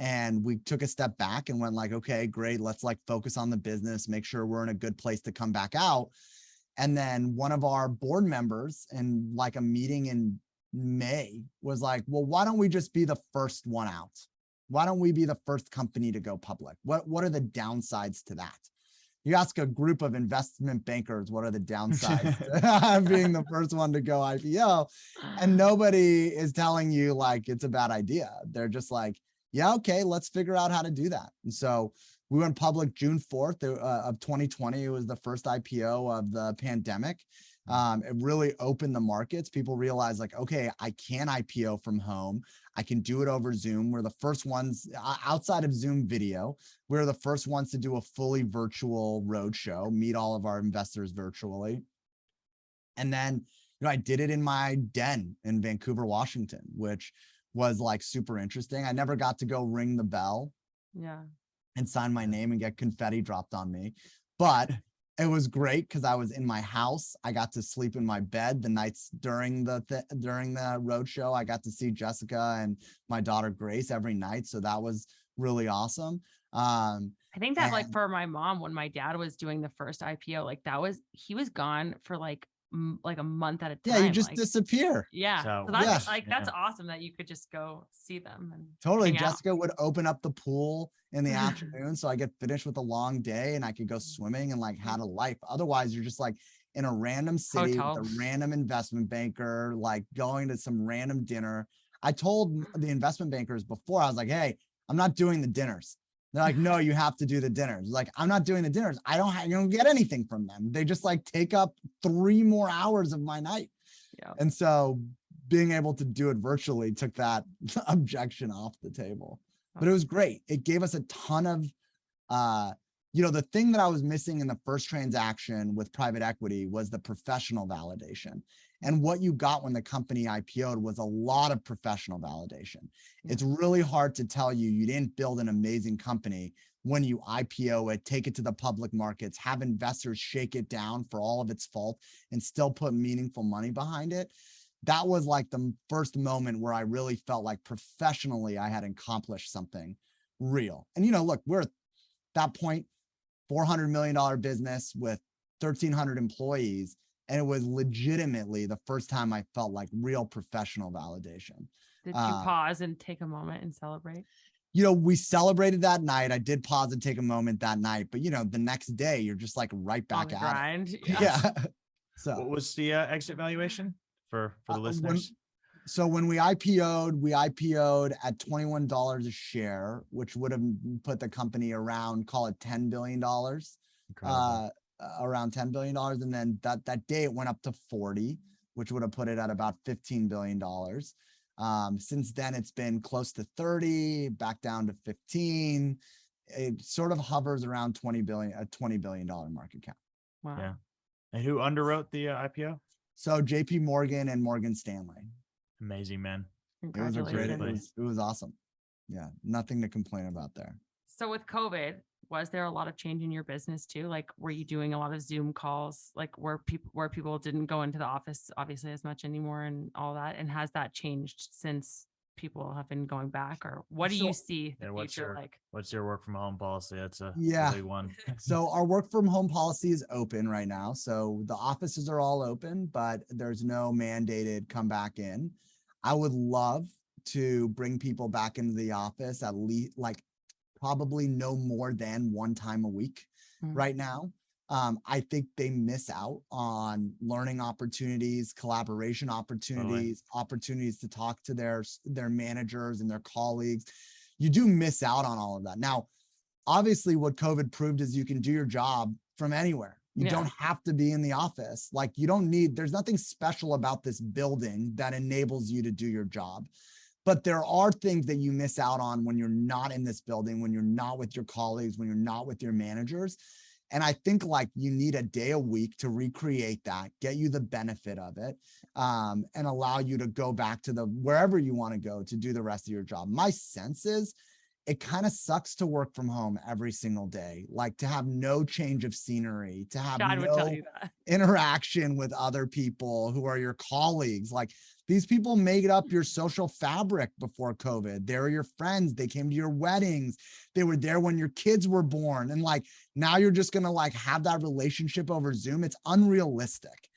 And we took a step back and went like, okay, great. Let's like focus on the business, make sure we're in a good place to come back out. And then one of our board members in like a meeting in May was like, well, why don't we just be the first one out? Why don't we be the first company to go public? What are the downsides to that? You ask a group of investment bankers, what are the downsides to being the first one to go IPO? And nobody is telling you like it's a bad idea. They're just like, yeah, okay, let's figure out how to do that. And so we went public June 4th of 2020. It was the first IPO of the pandemic. It really opened the markets. People realized like, okay, I can IPO from home. I can do it over Zoom. We're the first ones outside of Zoom video. We're the first ones to do a fully virtual roadshow, meet all of our investors virtually. And then, I did it in my den in Vancouver, Washington, which was like super interesting. I never got to go ring the bell and sign my name and get confetti dropped on me, but it was great because I was in my house. I got to sleep in my bed the nights during the roadshow. I got to see Jessica and my daughter Grace every night, so that was really awesome. I think that like for my mom, when my dad was doing the first IPO, like he was gone for like a month at a time. Yeah, you just disappear. Yeah. So that's that's awesome that you could just go see them. And totally. Jessica would open up the pool in the afternoon. So I get finished with a long day and I could go swimming and like had a life. Otherwise, you're just like in a random city with a random investment banker, like going to some random dinner. I told the investment bankers before, I was like, hey, I'm not doing the dinners. They're like, no, you have to do the dinners. Like, I'm not doing the dinners. You don't get anything from them. They just like take up 3 more hours of my night. Yeah. And so being able to do it virtually took that objection off the table, but it was great. It gave us a ton of, the thing that I was missing in the first transaction with private equity was the professional validation. And what you got when the company IPO'd was a lot of professional validation. It's really hard to tell you didn't build an amazing company when you IPO it, take it to the public markets, have investors shake it down for all of its fault and still put meaningful money behind it. That was like the first moment where I really felt like professionally I had accomplished something real. And, look, we're at that point, $400 million business with 1,300 employees. And it was legitimately the first time I felt like real professional validation. Did you pause and take a moment and celebrate? We celebrated that night. I did pause and take a moment that night, but the next day you're just like right back at it. Yeah. So what was the exit valuation for the listeners? When we IPO'd at $21 a share, which would have put the company around, call it $10 billion. Around $10 billion. And then that day it went up to 40, which would have put it at about $15 billion. Since then it's been close to 30, back down to 15. It sort of hovers around $20 billion market cap. Wow. Yeah. And who underwrote the IPO? So JP Morgan and Morgan Stanley. Amazing, man. It was it was awesome. Yeah. Nothing to complain about there. So with COVID, was there a lot of change in your business too? Like, were you doing a lot of Zoom calls, like where people didn't go into the office obviously as much anymore and all that? And has that changed since people have been going back, or what do you see the future like? What's your work from home policy? That's a big one. So our work from home policy is open right now. So the offices are all open, but there's no mandated come back in. I would love to bring people back into the office at least like probably no more than one time a week right now. I think they miss out on learning opportunities, collaboration opportunities, opportunities to talk to their managers and their colleagues. You do miss out on all of that. Now, obviously what COVID proved is you can do your job from anywhere. You don't have to be in the office. Like there's nothing special about this building that enables you to do your job. But there are things that you miss out on when you're not in this building, when you're not with your colleagues, when you're not with your managers. And I think like you need a day a week to recreate that, get you the benefit of it, and allow you to go back to wherever you want to go to do the rest of your job. My sense is it kind of sucks to work from home every single day, like to have no change of scenery, to have Chad would tell you that. interaction with other people who are your colleagues. Like these people made up your social fabric before COVID. They were your friends. They came to your weddings. They were there when your kids were born. And like, now you're just going to like have that relationship over Zoom. It's unrealistic.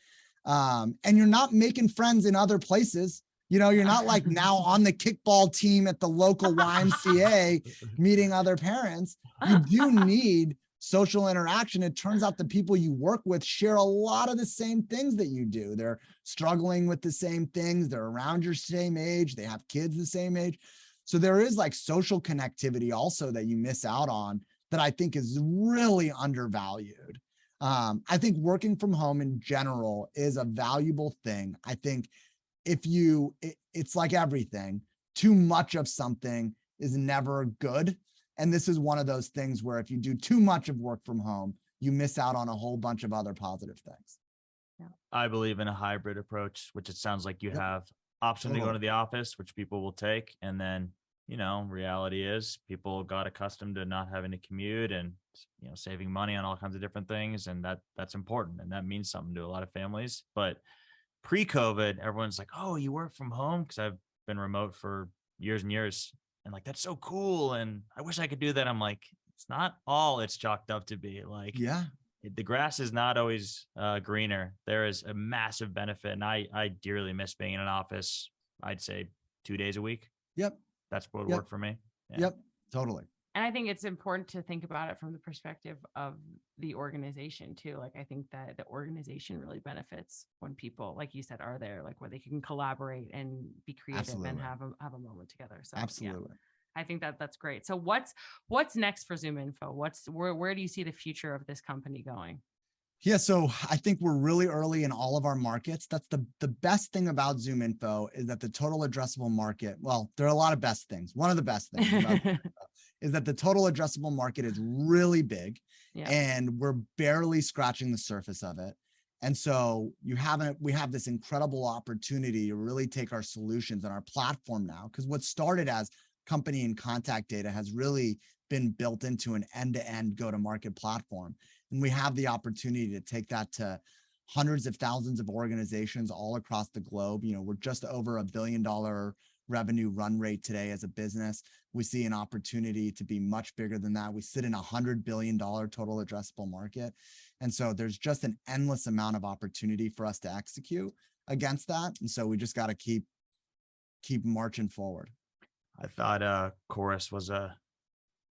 And you're not making friends in other places. You know, you're not like now on the kickball team at the local YMCA meeting other parents. You do need social interaction. It turns out the people you work with share a lot of the same things that you do. They're struggling with the same things. They're around your same age. They have kids the same age. So there is like social connectivity also that you miss out on that I think is really undervalued. I think working from home in general is a valuable thing. I think it's like everything, too much of something is never good. And this is one of those things where if you do too much of work from home, you miss out on a whole bunch of other positive things. I believe in a hybrid approach, which it sounds like you have option to go to the office, which people will take. And then, reality is people got accustomed to not having to commute and, saving money on all kinds of different things. And that's important. And that means something to a lot of families. But pre-COVID, everyone's like, oh, you work from home? Because I've been remote for years and years. And like, that's so cool. And I wish I could do that. I'm like, it's not all it's chalked up to be. Like, the grass is not always greener. There is a massive benefit. And I dearly miss being in an office, I'd say 2 days a week. Yep. That's what would work for me. Yeah. Yep. Totally. And I think it's important to think about it from the perspective of the organization too. Like, I think that the organization really benefits when people, like you said, are there, like where they can collaborate and be creative and have a moment together. So absolutely. I think that's great. So what's next for ZoomInfo? Where do you see the future of this company going? Yeah, so I think we're really early in all of our markets. That's the best thing about ZoomInfo is that the total addressable market, well, there are a lot of best things. One of the best things about is that the total addressable market is really big and we're barely scratching the surface of it. And so we have this incredible opportunity to really take our solutions and our platform now, because what started as company and contact data has really been built into an end-to-end go-to-market platform. And we have the opportunity to take that to hundreds of thousands of organizations all across the globe. We're just over $1 billion revenue run rate today as a business. We see an opportunity to be much bigger than that. We sit in $100 billion total addressable market. And so there's just an endless amount of opportunity for us to execute against that. And so we just got to keep marching forward. I thought Chorus was a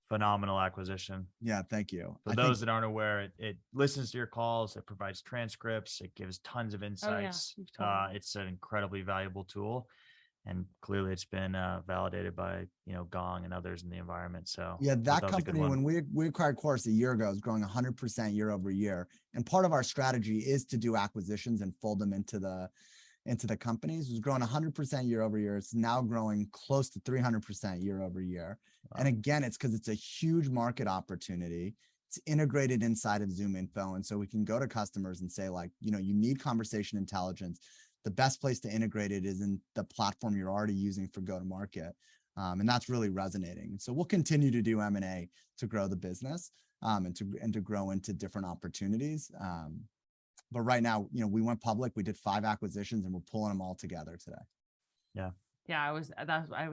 phenomenal acquisition. Yeah, thank you. For those that aren't aware, it listens to your calls, it provides transcripts, it gives tons of insights. It's an incredibly valuable tool, and clearly it's been validated by Gong and others in the environment. So yeah, that company, when we acquired Chorus a year ago, is growing 100% year over year, and part of our strategy is to do acquisitions and fold them into the companies. It was growing 100% year over year. It's now growing close to 300% year over year. Wow. And again, it's because it's a huge market opportunity. It's integrated inside of ZoomInfo. And so we can go to customers and say, like, you need conversation intelligence. The best place to integrate it is in the platform you're already using for go-to-market. And that's really resonating. And so we'll continue to do M&A to grow the business and to grow into different opportunities. But right now, we went public, we did 5 acquisitions, and we're pulling them all together today. Yeah. Yeah, I was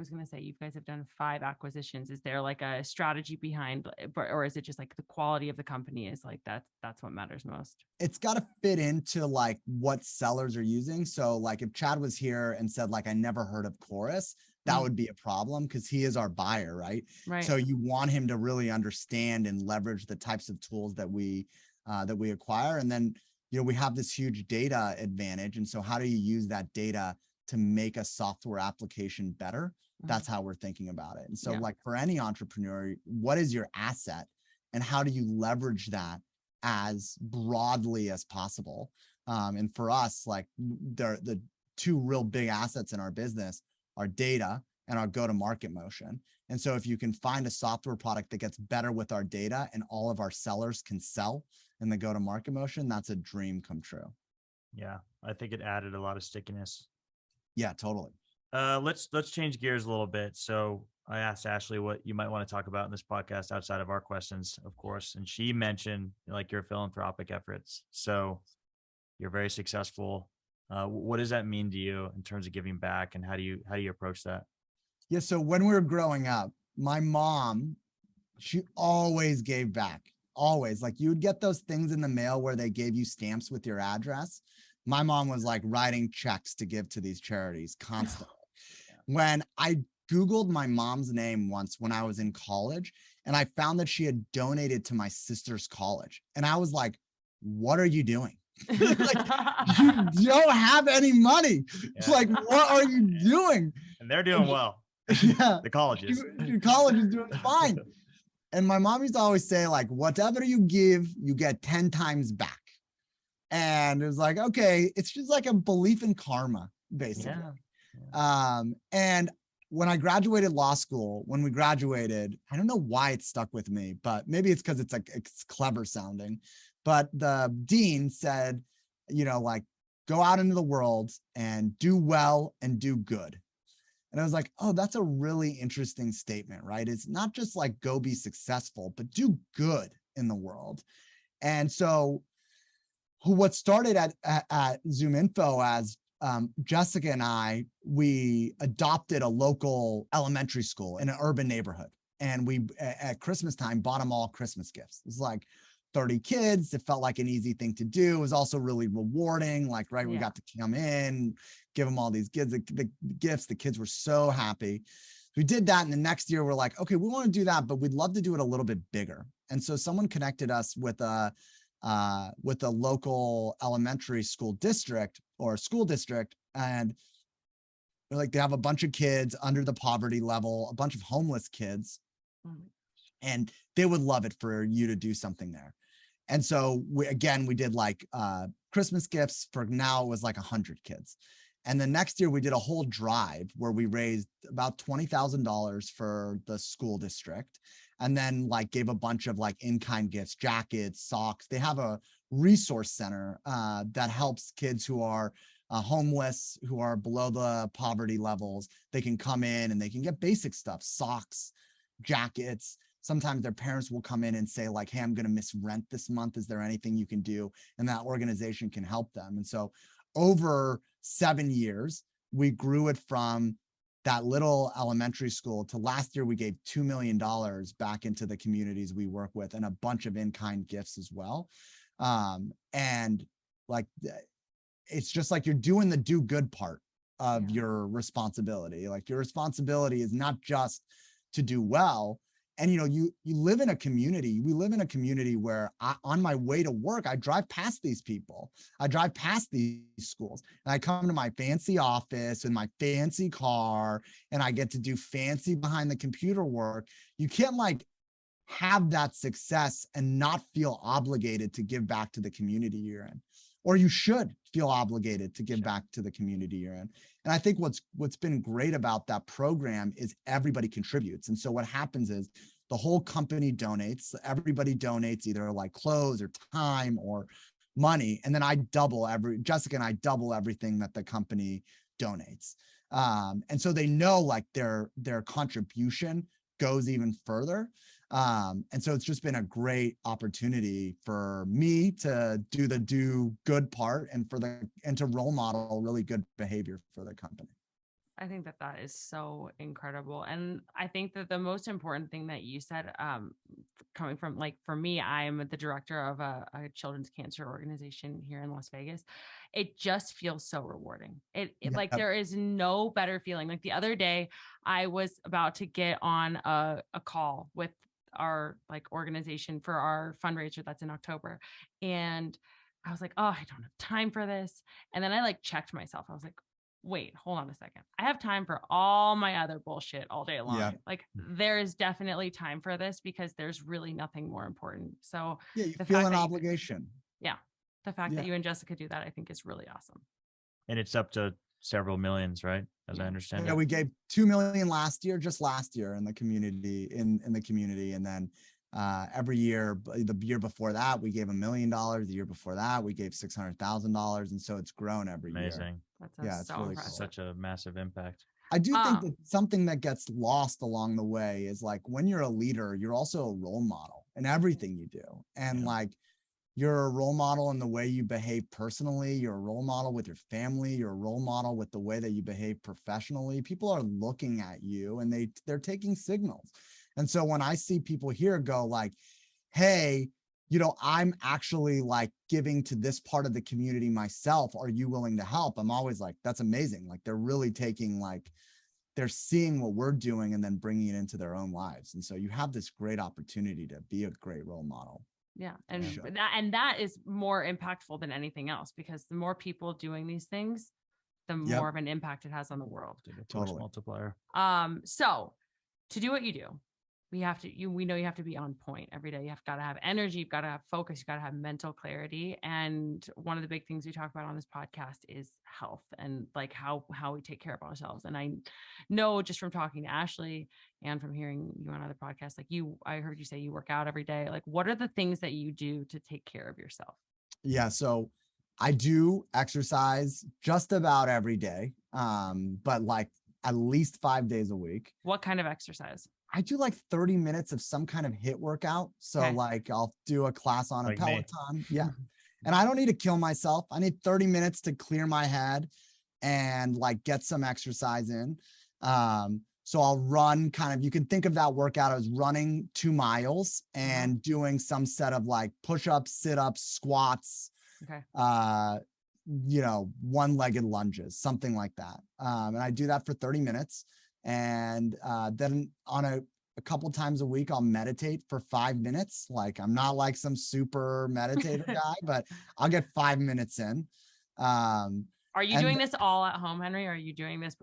going to say, you guys have done 5 acquisitions. Is there like a strategy behind, or is it just like the quality of the company is like that's what matters most? It's got to fit into like what sellers are using. So like if Chad was here and said like, I never heard of Chorus, that would be a problem because he is our buyer, right? Right. So you want him to really understand and leverage the types of tools that we acquire. And then, we have this huge data advantage. And so how do you use that data to make a software application better? That's how we're thinking about it. And so like for any entrepreneur, what is your asset and how do you leverage that as broadly as possible? And for us, like the two real big assets in our business are data and our go-to-market motion. And so if you can find a software product that gets better with our data and all of our sellers can sell in the go-to-market motion, that's a dream come true. Yeah, I think it added a lot of stickiness. Yeah, totally. Let's change gears a little bit. So I asked Ashley what you might want to talk about in this podcast outside of our questions, of course, and she mentioned like your philanthropic efforts. So you're very successful. What does that mean to you in terms of giving back, and how do you approach that? Yeah. So when we were growing up, my mom, she always gave back. Always. Like you would get those things in the mail where they gave you stamps with your address. My mom was like writing checks to give to these charities constantly. When I Googled my mom's name once when I was in college, and I found that she had donated to my sister's college. And I was like, what are you doing? Like, you don't have any money. Yeah. Like, what are you doing? And they're doing well. Yeah. The colleges. Your college is doing fine. And my mom used to always say, like, whatever you give, you get 10 times back. And it was like, okay, it's just like a belief in karma, basically. Yeah. And when I graduated law school, when we graduated, I don't know why it stuck with me, but maybe it's because it's clever sounding. But the dean said, like, go out into the world and do well and do good. And I was like, oh, that's a really interesting statement, right? It's not just like go be successful, but do good in the world. And so what started at ZoomInfo as Jessica and I, we adopted a local elementary school in an urban neighborhood. And we, at Christmas time, bought them all Christmas gifts. It was like 30 kids. It felt like an easy thing to do. It was also really rewarding. Like, right, we got to come in, give them all these kids, the gifts. The kids were so happy. We did that. And the next year we're like, okay, we want to do that, but we'd love to do it a little bit bigger. And so someone connected us with a local elementary school district or school district. And they're like, they have a bunch of kids under the poverty level, a bunch of homeless kids, and they would love it for you to do something there. And so we did like Christmas gifts. For now it was like 100 kids. And the next year we did a whole drive where we raised about $20,000 for the school district. And then like gave a bunch of like in-kind gifts, jackets, socks. They have a resource center that helps kids who are homeless, who are below the poverty levels. They can come in and they can get basic stuff, socks, jackets. Sometimes their parents will come in and say like, hey, I'm going to miss rent this month. Is there anything you can do? And that organization can help them. And so over 7 years, we grew it from that little elementary school to last year, we gave $2 million back into the communities we work with and a bunch of in-kind gifts as well. And like, it's just like you're doing the do good part of your responsibility. Like your responsibility is not just to do well. And, you live in a community. We live in a community where on my way to work, I drive past these people. I drive past these schools and I come to my fancy office in my fancy car and I get to do fancy behind the computer work. You can't like have that success and not feel obligated to give back to the community you're in, or you should feel obligated to give back to the community you're in. And I think what's been great about that program is everybody contributes. And so what happens is the whole company donates, everybody donates either like clothes or time or money. And then Jessica and I double everything that the company donates. And so they know like their contribution goes even further. And so it's just been a great opportunity for me to do good part and to role model really good behavior for the company. I think that that is so incredible. And I think that the most important thing that you said, coming from, like, for me, I'm the director of a children's cancer organization here in Las Vegas. It just feels so rewarding. Like, Yep. there is no better feeling. Like the other day I was about to get on a call with our like organization for our fundraiser that's in October. And I was like, oh, I don't have time for this. And then I like checked myself. I was like, wait, hold on a second. I have time for all my other bullshit all day long. Yeah. Like there is definitely time for this because there's really nothing more important. So Yeah, you the feel fact an that obligation. the fact Yeah. that you and Jessica do that, I think is really awesome. And it's up to several millions, right? As I understand Yeah, it. we gave 2 million last year, just last year in the community, in the community. And then every year, the year before that, we gave $1 million. The year before that, we gave $600,000. And so it's grown every year. Amazing. Yeah, it's so really impressive. cool. Such a massive impact. I do think that something that gets lost along the way is like when you're a leader, you're also a role model in everything you do. And Yeah. like you're a role model in the way you behave personally. You're a role model with your family. You're a role model with the way that you behave professionally. People are looking at you and they're taking signals. And so when I see people here go like, hey, you know, I'm actually like giving to this part of the community myself. Are you willing to help? I'm always like, that's amazing. Like they're really taking like, they're seeing what we're doing and then bringing it into their own lives. And so you have this great opportunity to be a great role model. Yeah. And Sure. that is more impactful than anything else because the more people doing these things, the Yep. more of an impact it has on the world. Force Totally. multiplier. So to do what you do, we know you have to be on point every day. You've got to have energy, you've got to have focus, you've got to have mental clarity. And one of the big things we talk about on this podcast is health and like how we take care of ourselves. And I know just from talking to Ashley and from hearing you on other podcasts, like I heard you say you work out every day. Like what are the things that you do to take care of yourself? Yeah. So I do exercise just about every day, but like at least 5 days a week. What kind of exercise? I do like 30 minutes of some kind of HIIT workout. So Okay. like I'll do a class on Like a me. Peloton. Yeah. And I don't need to kill myself. I need 30 minutes to clear my head and like get some exercise in. So I'll run kind of, you can think of that workout as running 2 miles and doing some set of like push-ups, sit-ups, squats, Okay. you know, one-legged lunges, something like that. And I do that for 30 minutes. And then on a couple times a week, I'll meditate for 5 minutes. Like I'm not like some super meditator guy, but I'll get 5 minutes in. Are you doing this all at home, Henry? Or are you doing this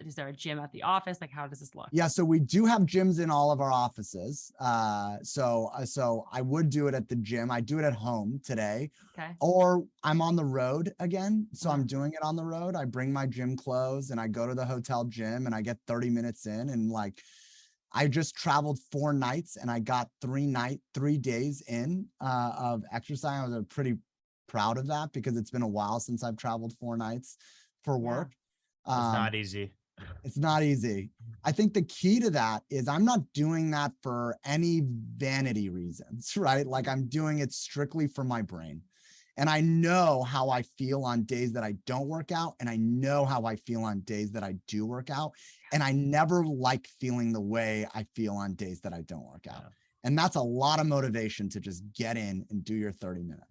is there a gym at the office? Like, how does this look? Yeah, so we do have gyms in all of our offices. So I would do it at the gym. I do it at home today. Okay. Or I'm on the road again. So I'm doing it on the road. I bring my gym clothes and I go to the hotel gym and I get 30 minutes in. And like, I just traveled 4 nights and I got 3 days in of exercise. I was pretty proud of that because it's been a while since I've traveled 4 nights for work. It's not easy. It's not easy. I think the key to that is I'm not doing that for any vanity reasons, right? Like I'm doing it strictly for my brain. And I know how I feel on days that I don't work out. And I know how I feel on days that I do work out. And I never like feeling the way I feel on days that I don't work out. Yeah. And that's a lot of motivation to just get in and do your 30 minutes.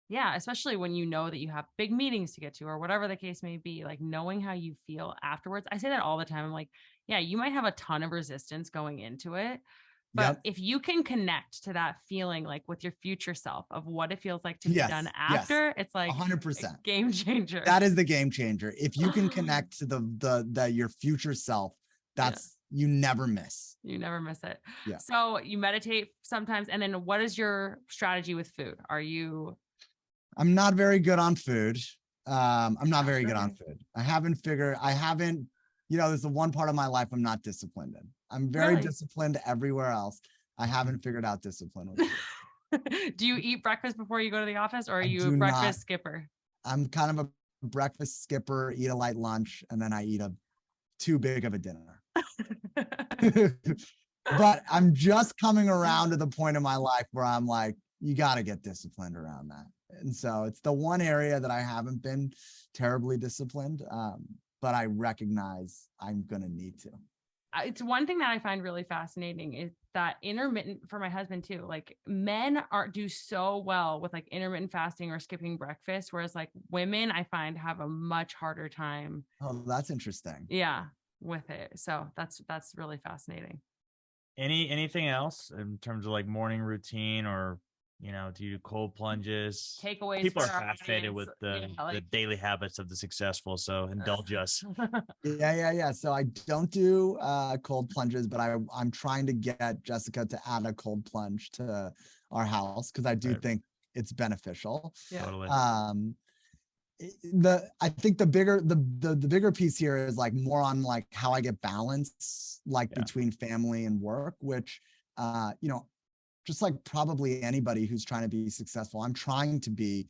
Yeah, especially when you know that you have big meetings to get to or whatever the case may be, like knowing how you feel afterwards. I say that all the time. I'm like, yeah, you might have a ton of resistance going into it, but if you can connect to that feeling, like with your future self of what it feels like to be done after, it's like 100% game changer. That is the game changer. If you can connect to the your future self, that's you never miss. You never miss it. Yeah. So you meditate sometimes. And then what is your strategy with food? I'm not very good on food. I'm not very good on food. I haven't, you know, there's the one part of my life I'm not disciplined in. I'm very disciplined everywhere else. I haven't figured out discipline with food. Do you eat breakfast before you go to the office or are you a breakfast skipper? I'm kind of a breakfast skipper, eat a light lunch, and then I eat too big of a dinner. But I'm just coming around to the point in my life where I'm like, you got to get disciplined around that. And so it's the one area that I haven't been terribly disciplined. but I recognize I'm going to need to. It's one thing that I find really fascinating is that intermittent, for my husband too, like men do so well with like intermittent fasting or skipping breakfast. Whereas like women, I find have a much harder time. Oh, that's interesting. Yeah. With it. So that's really fascinating. Anything else in terms of like morning routine, or do you do cold plunges? Takeaways. People are for our fascinated audience. with the like, daily habits of the successful, so indulge us. Yeah. So I don't do cold plunges, but I'm trying to get Jessica to add a cold plunge to our house because I do Right. think it's beneficial. Yeah. Totally. I think the bigger piece here is like more on like how I get balance between family and work, which just like probably anybody who's trying to be successful, I'm trying to be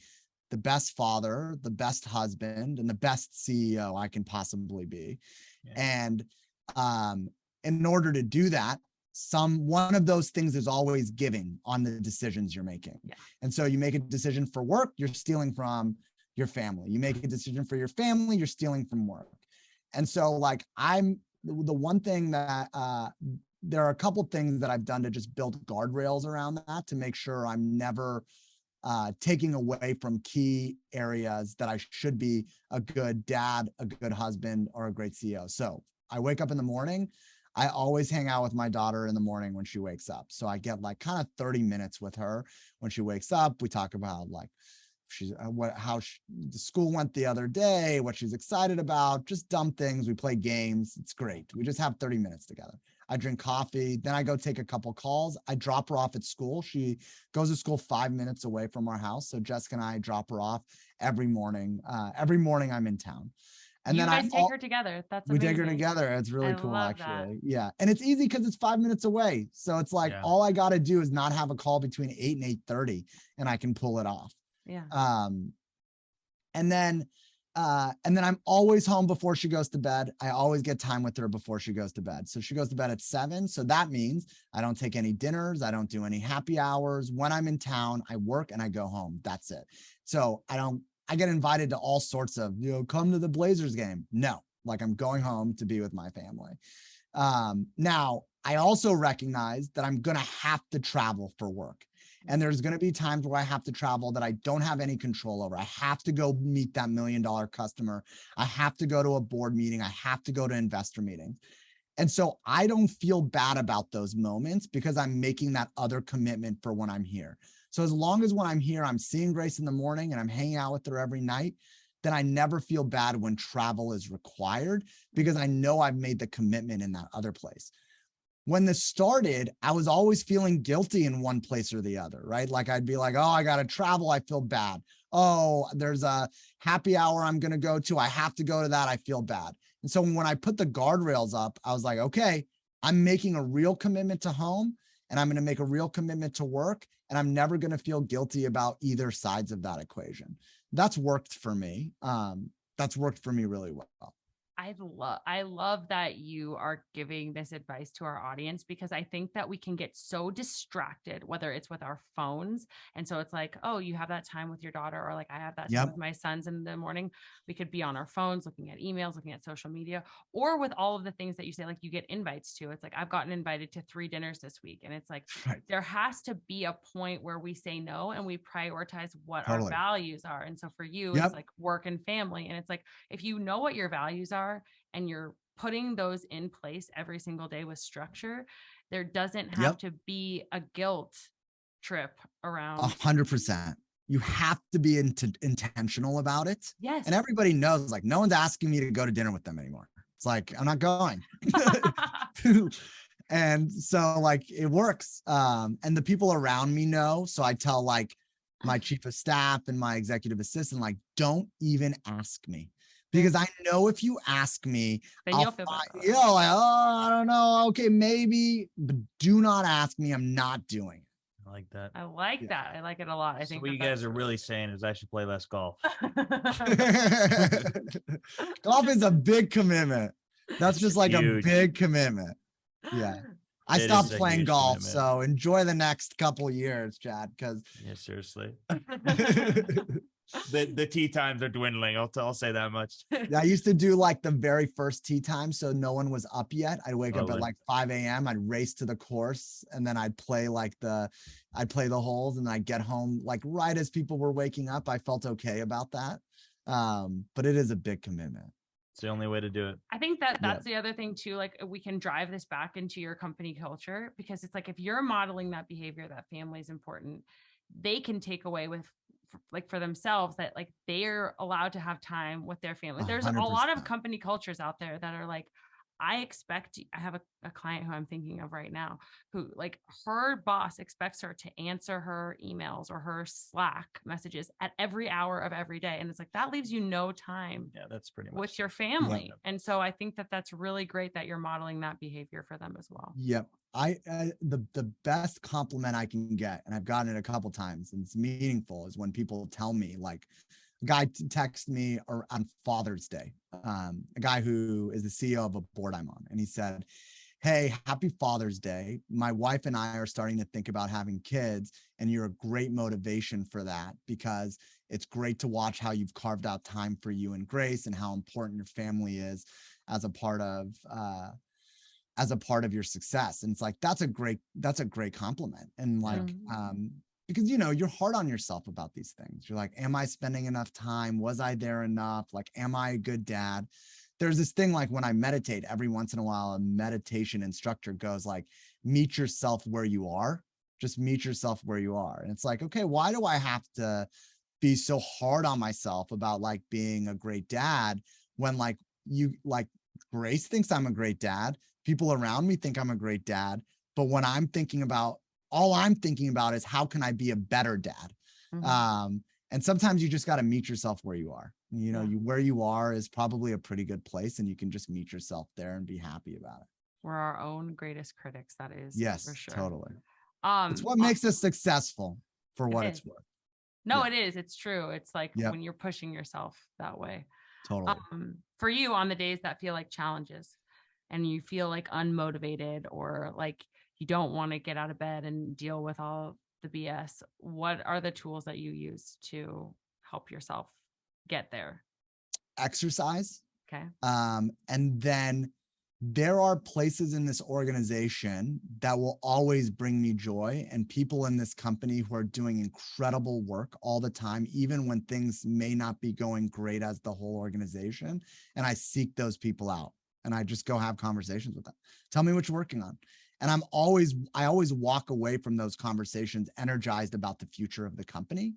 the best father, the best husband, and the best CEO I can possibly be. Yeah. And in order to do that, one of those things is always giving on the decisions you're making. Yeah. And so you make a decision for work, you're stealing from your family. You make a decision for your family, you're stealing from work. And so like I'm the one thing that there are a couple things that I've done to just build guardrails around that to make sure I'm never taking away from key areas that I should be a good dad, a good husband, or a great CEO. So I wake up in the morning. I always hang out with my daughter in the morning when she wakes up. So I get like kind of 30 minutes with her when she wakes up. We talk about like the school went the other day, what she's excited about, just dumb things. We play games. It's great. We just have 30 minutes together. I drink coffee. Then I go take a couple calls. I drop her off at school. She goes to school 5 minutes away from our house. So Jessica and I drop her off every morning. Every morning I'm in town. And you then guys take her together. That's amazing. We take her together. It's really cool, actually. That. Yeah. And it's easy because it's 5 minutes away. So it's like, all I got to do is not have a call between 8 and 8:30 and I can pull it off. Yeah. And then I'm always home before she goes to bed. I always get time with her before she goes to bed. So she goes to bed at 7. So that means I don't take any dinners. I don't do any happy hours. When I'm in town, I work and I go home. That's it. So I get invited to all sorts of, come to the Blazers game. No, like I'm going home to be with my family. Now I also recognize that I'm going to have to travel for work. And there's going to be times where I have to travel that I don't have any control over. I have to go meet that $1 million customer. I have to go to a board meeting. I have to go to investor meetings. And so I don't feel bad about those moments because I'm making that other commitment for when I'm here. So as long as when I'm here, I'm seeing Grace in the morning and I'm hanging out with her every night, then I never feel bad when travel is required because I know I've made the commitment in that other place. When this started, I was always feeling guilty in one place or the other, right? Like I'd be like, oh, I got to travel. I feel bad. Oh, there's a happy hour I'm going to go to. I have to go to that. I feel bad. And so when I put the guardrails up, I was like, okay, I'm making a real commitment to home and I'm going to make a real commitment to work. And I'm never going to feel guilty about either sides of that equation. That's worked for me. That's worked for me really well. I love that you are giving this advice to our audience because I think that we can get so distracted, whether it's with our phones. And so it's like, oh, you have that time with your daughter, or like I have that time with my sons in the morning. We could be on our phones, looking at emails, looking at social media, or with all of the things that you say, like you get invites to. It's like, I've gotten invited to 3 dinners this week. And it's like, there has to be a point where we say no and we prioritize what our values are. And so for you, it's like work and family. And it's like, if you know what your values are, and you're putting those in place every single day with structure, there doesn't have to be a guilt trip around. 100%. You have to be intentional about it. Yes. And everybody knows, like, no one's asking me to go to dinner with them anymore. It's like, I'm not going. And so like, it works. And the people around me know. So I tell like my chief of staff and my executive assistant, like, don't even ask me. Because I know if you ask me, then you'll feel bad. Like, oh, I don't know. Okay, maybe, but do not ask me. I'm not doing it. I like that. I like that. I like it a lot. I think what you guys are really saying is I should play less golf. Golf is a big commitment. That's just like a big commitment. Yeah. I stopped playing golf, so enjoy the next couple years, Chad, because seriously. The tea times are dwindling. I'll say that much. I used to do like the very first tea time, so no one was up yet. I'd wake up at like 5 a.m. I'd race to the course, and then I'd play the holes, and I'd get home like right as people were waking up. I felt okay about that, but it is a big commitment. It's the only way to do it. I think that's the other thing too. Like we can drive this back into your company culture, because it's like, if you're modeling that behavior, that family is important, they can take away for themselves that like they're allowed to have time with their family. There's 100%. a lot of company cultures out there that are like, I have a client who I'm thinking of right now, who like her boss expects her to answer her emails or her Slack messages at every hour of every day. And it's like, that leaves you no time that's pretty much with your family. Yeah. And so I think that that's really great that you're modeling that behavior for them as well. Yep. The best compliment I can get, and I've gotten it a couple times, and it's meaningful, is when people tell me, like, a guy texted me on Father's Day, a guy who is the CEO of a board I'm on, and he said, "Hey, happy Father's Day. My wife and I are starting to think about having kids, and you're a great motivation for that, because it's great to watch how you've carved out time for you and Grace, and how important your family is as a part of your success." And it's like, that's a great compliment. And like, because, you're hard on yourself about these things. You're like, am I spending enough time? Was I there enough? Like, am I a good dad? There's this thing, like when I meditate, every once in a while, a meditation instructor goes like, meet yourself where you are. Just meet yourself where you are. And it's like, okay, why do I have to be so hard on myself about like being a great dad when like Grace thinks I'm a great dad. People around me think I'm a great dad. But when all I'm thinking about is how can I be a better dad? Mm-hmm. And sometimes you just got to meet yourself where you are. Where you are is probably a pretty good place, and you can just meet yourself there and be happy about it. We're our own greatest critics. That is, yes, for sure. Totally. It's what makes us successful, for what it's worth. No, it is. It's true. It's like when you're pushing yourself that way. Totally. For you, on the days that feel like challenges and you feel like unmotivated, or like you don't want to get out of bed and deal with all the BS, what are the tools that you use to help yourself get there? Exercise. Okay. And then there are places in this organization that will always bring me joy, and people in this company who are doing incredible work all the time, even when things may not be going great as the whole organization. And I seek those people out, and I just go have conversations with them. Tell me what you're working on. And I always walk away from those conversations energized about the future of the company.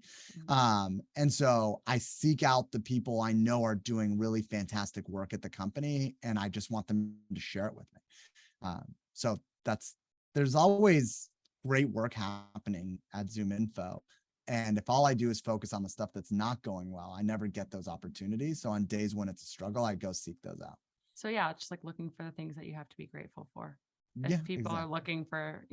And so I seek out the people I know are doing really fantastic work at the company, and I just want them to share it with me. So there's always great work happening at ZoomInfo. And if all I do is focus on the stuff that's not going well, I never get those opportunities. So on days when it's a struggle, I go seek those out. So yeah, just like looking for the things that you have to be grateful for. If people are looking for,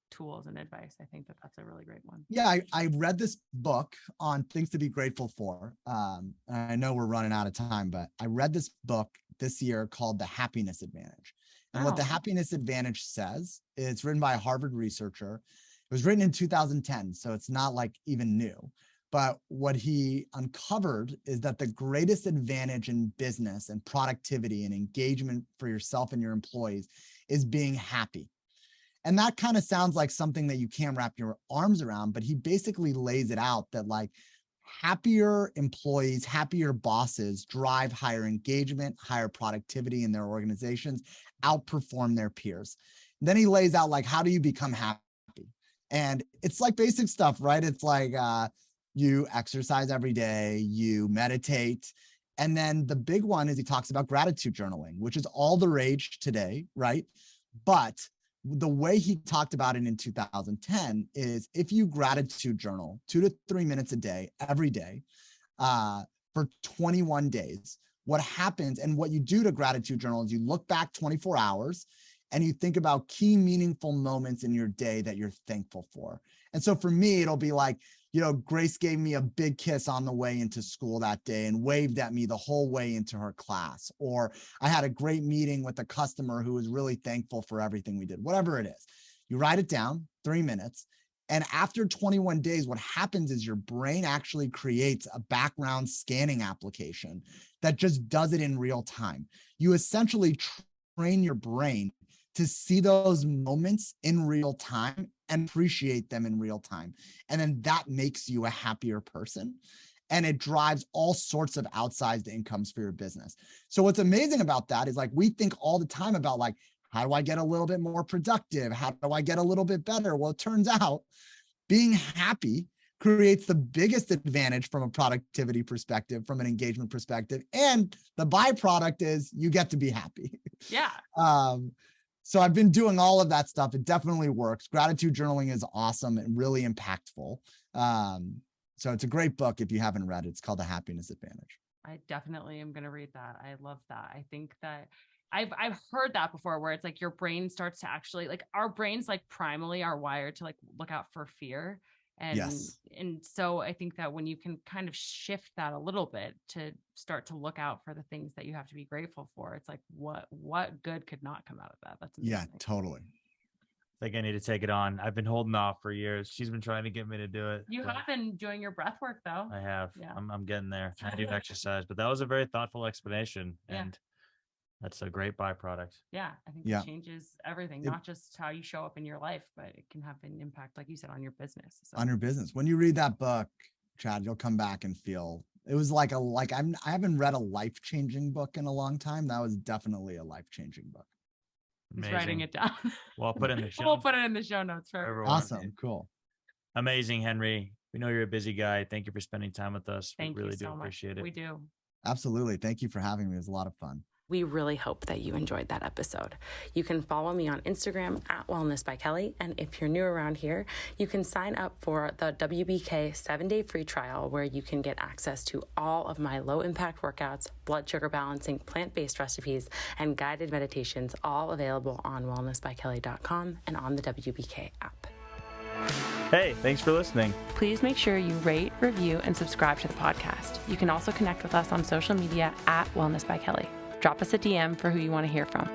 tools and advice, I think that's a really great one. Yeah, I read this book on things to be grateful for. I know we're running out of time, but I read this book this year called The Happiness Advantage. And what the Happiness Advantage says, it's written by a Harvard researcher. It was written in 2010, so it's not like even new. But what he uncovered is that the greatest advantage in business and productivity and engagement for yourself and your employees is being happy. And that kind of sounds like something that you can't wrap your arms around, but he basically lays it out that like happier employees, happier bosses drive higher engagement, higher productivity in their organizations, outperform their peers. Then he lays out like, how do you become happy? And it's like basic stuff, right? It's like you exercise every day, you meditate. And then the big one is he talks about gratitude journaling, which is all the rage today, right? But the way he talked about it in 2010 is if you gratitude journal 2 to 3 minutes a day, every day, for 21 days, what happens and what you do to gratitude journal is you look back 24 hours and you think about key meaningful moments in your day that you're thankful for. And so for me, it'll be like, Grace gave me a big kiss on the way into school that day and waved at me the whole way into her class. Or I had a great meeting with a customer who was really thankful for everything we did, whatever it is. You write it down, 3 minutes. And after 21 days, what happens is your brain actually creates a background scanning application that just does it in real time. You essentially train your brain to see those moments in real time and appreciate them in real time. And then that makes you a happier person. And it drives all sorts of outsized incomes for your business. So what's amazing about that is like, we think all the time about like, how do I get a little bit more productive? How do I get a little bit better? Well, it turns out being happy creates the biggest advantage from a productivity perspective, from an engagement perspective. And the byproduct is you get to be happy. Yeah. So I've been doing all of that stuff. It definitely works. Gratitude journaling is awesome and really impactful. So it's a great book if you haven't read it. It's called The Happiness Advantage. I definitely am going to read that. I love that. I think that I've heard that before, where it's like your brain starts to actually, like, our brains like primally are wired to like look out for fear. And, Yes. and so I think that when you can kind of shift that a little bit to start to look out for the things that you have to be grateful for, it's like, what good could not come out of that? That's amazing. Yeah, totally. I think I need to take it on. I've been holding off for years. She's been trying to get me to do it. You have been doing your breath work though. I have. Yeah. I'm getting there. I do exercise, but that was a very thoughtful explanation. Yeah. And that's a great byproduct. Yeah. I think Yeah. it changes everything, not just how you show up in your life, but it can have an impact, like you said, on your business. So. On your business. When you read that book, Chad, you'll come back and feel it was like I haven't read a life-changing book in a long time. That was definitely a life-changing book. He's Amazing. writing it down. Well, I'll put it in the show. We'll put it in the show notes for everyone. Awesome. Cool. Amazing, Henry. We know you're a busy guy. Thank you for spending time with us. Thank we really you so do much. appreciate it. We do. Absolutely. Thank you for having me. It was a lot of fun. We really hope that you enjoyed that episode. You can follow me on Instagram at Wellness by Kelley. And if you're new around here, you can sign up for the WBK 7-day free trial, where you can get access to all of my low impact workouts, blood sugar balancing, plant-based recipes, and guided meditations, all available on wellnessbykelly.com and on the WBK app. Hey, thanks for listening. Please make sure you rate, review, and subscribe to the podcast. You can also connect with us on social media at Wellness by Kelley. Drop us a DM for who you want to hear from.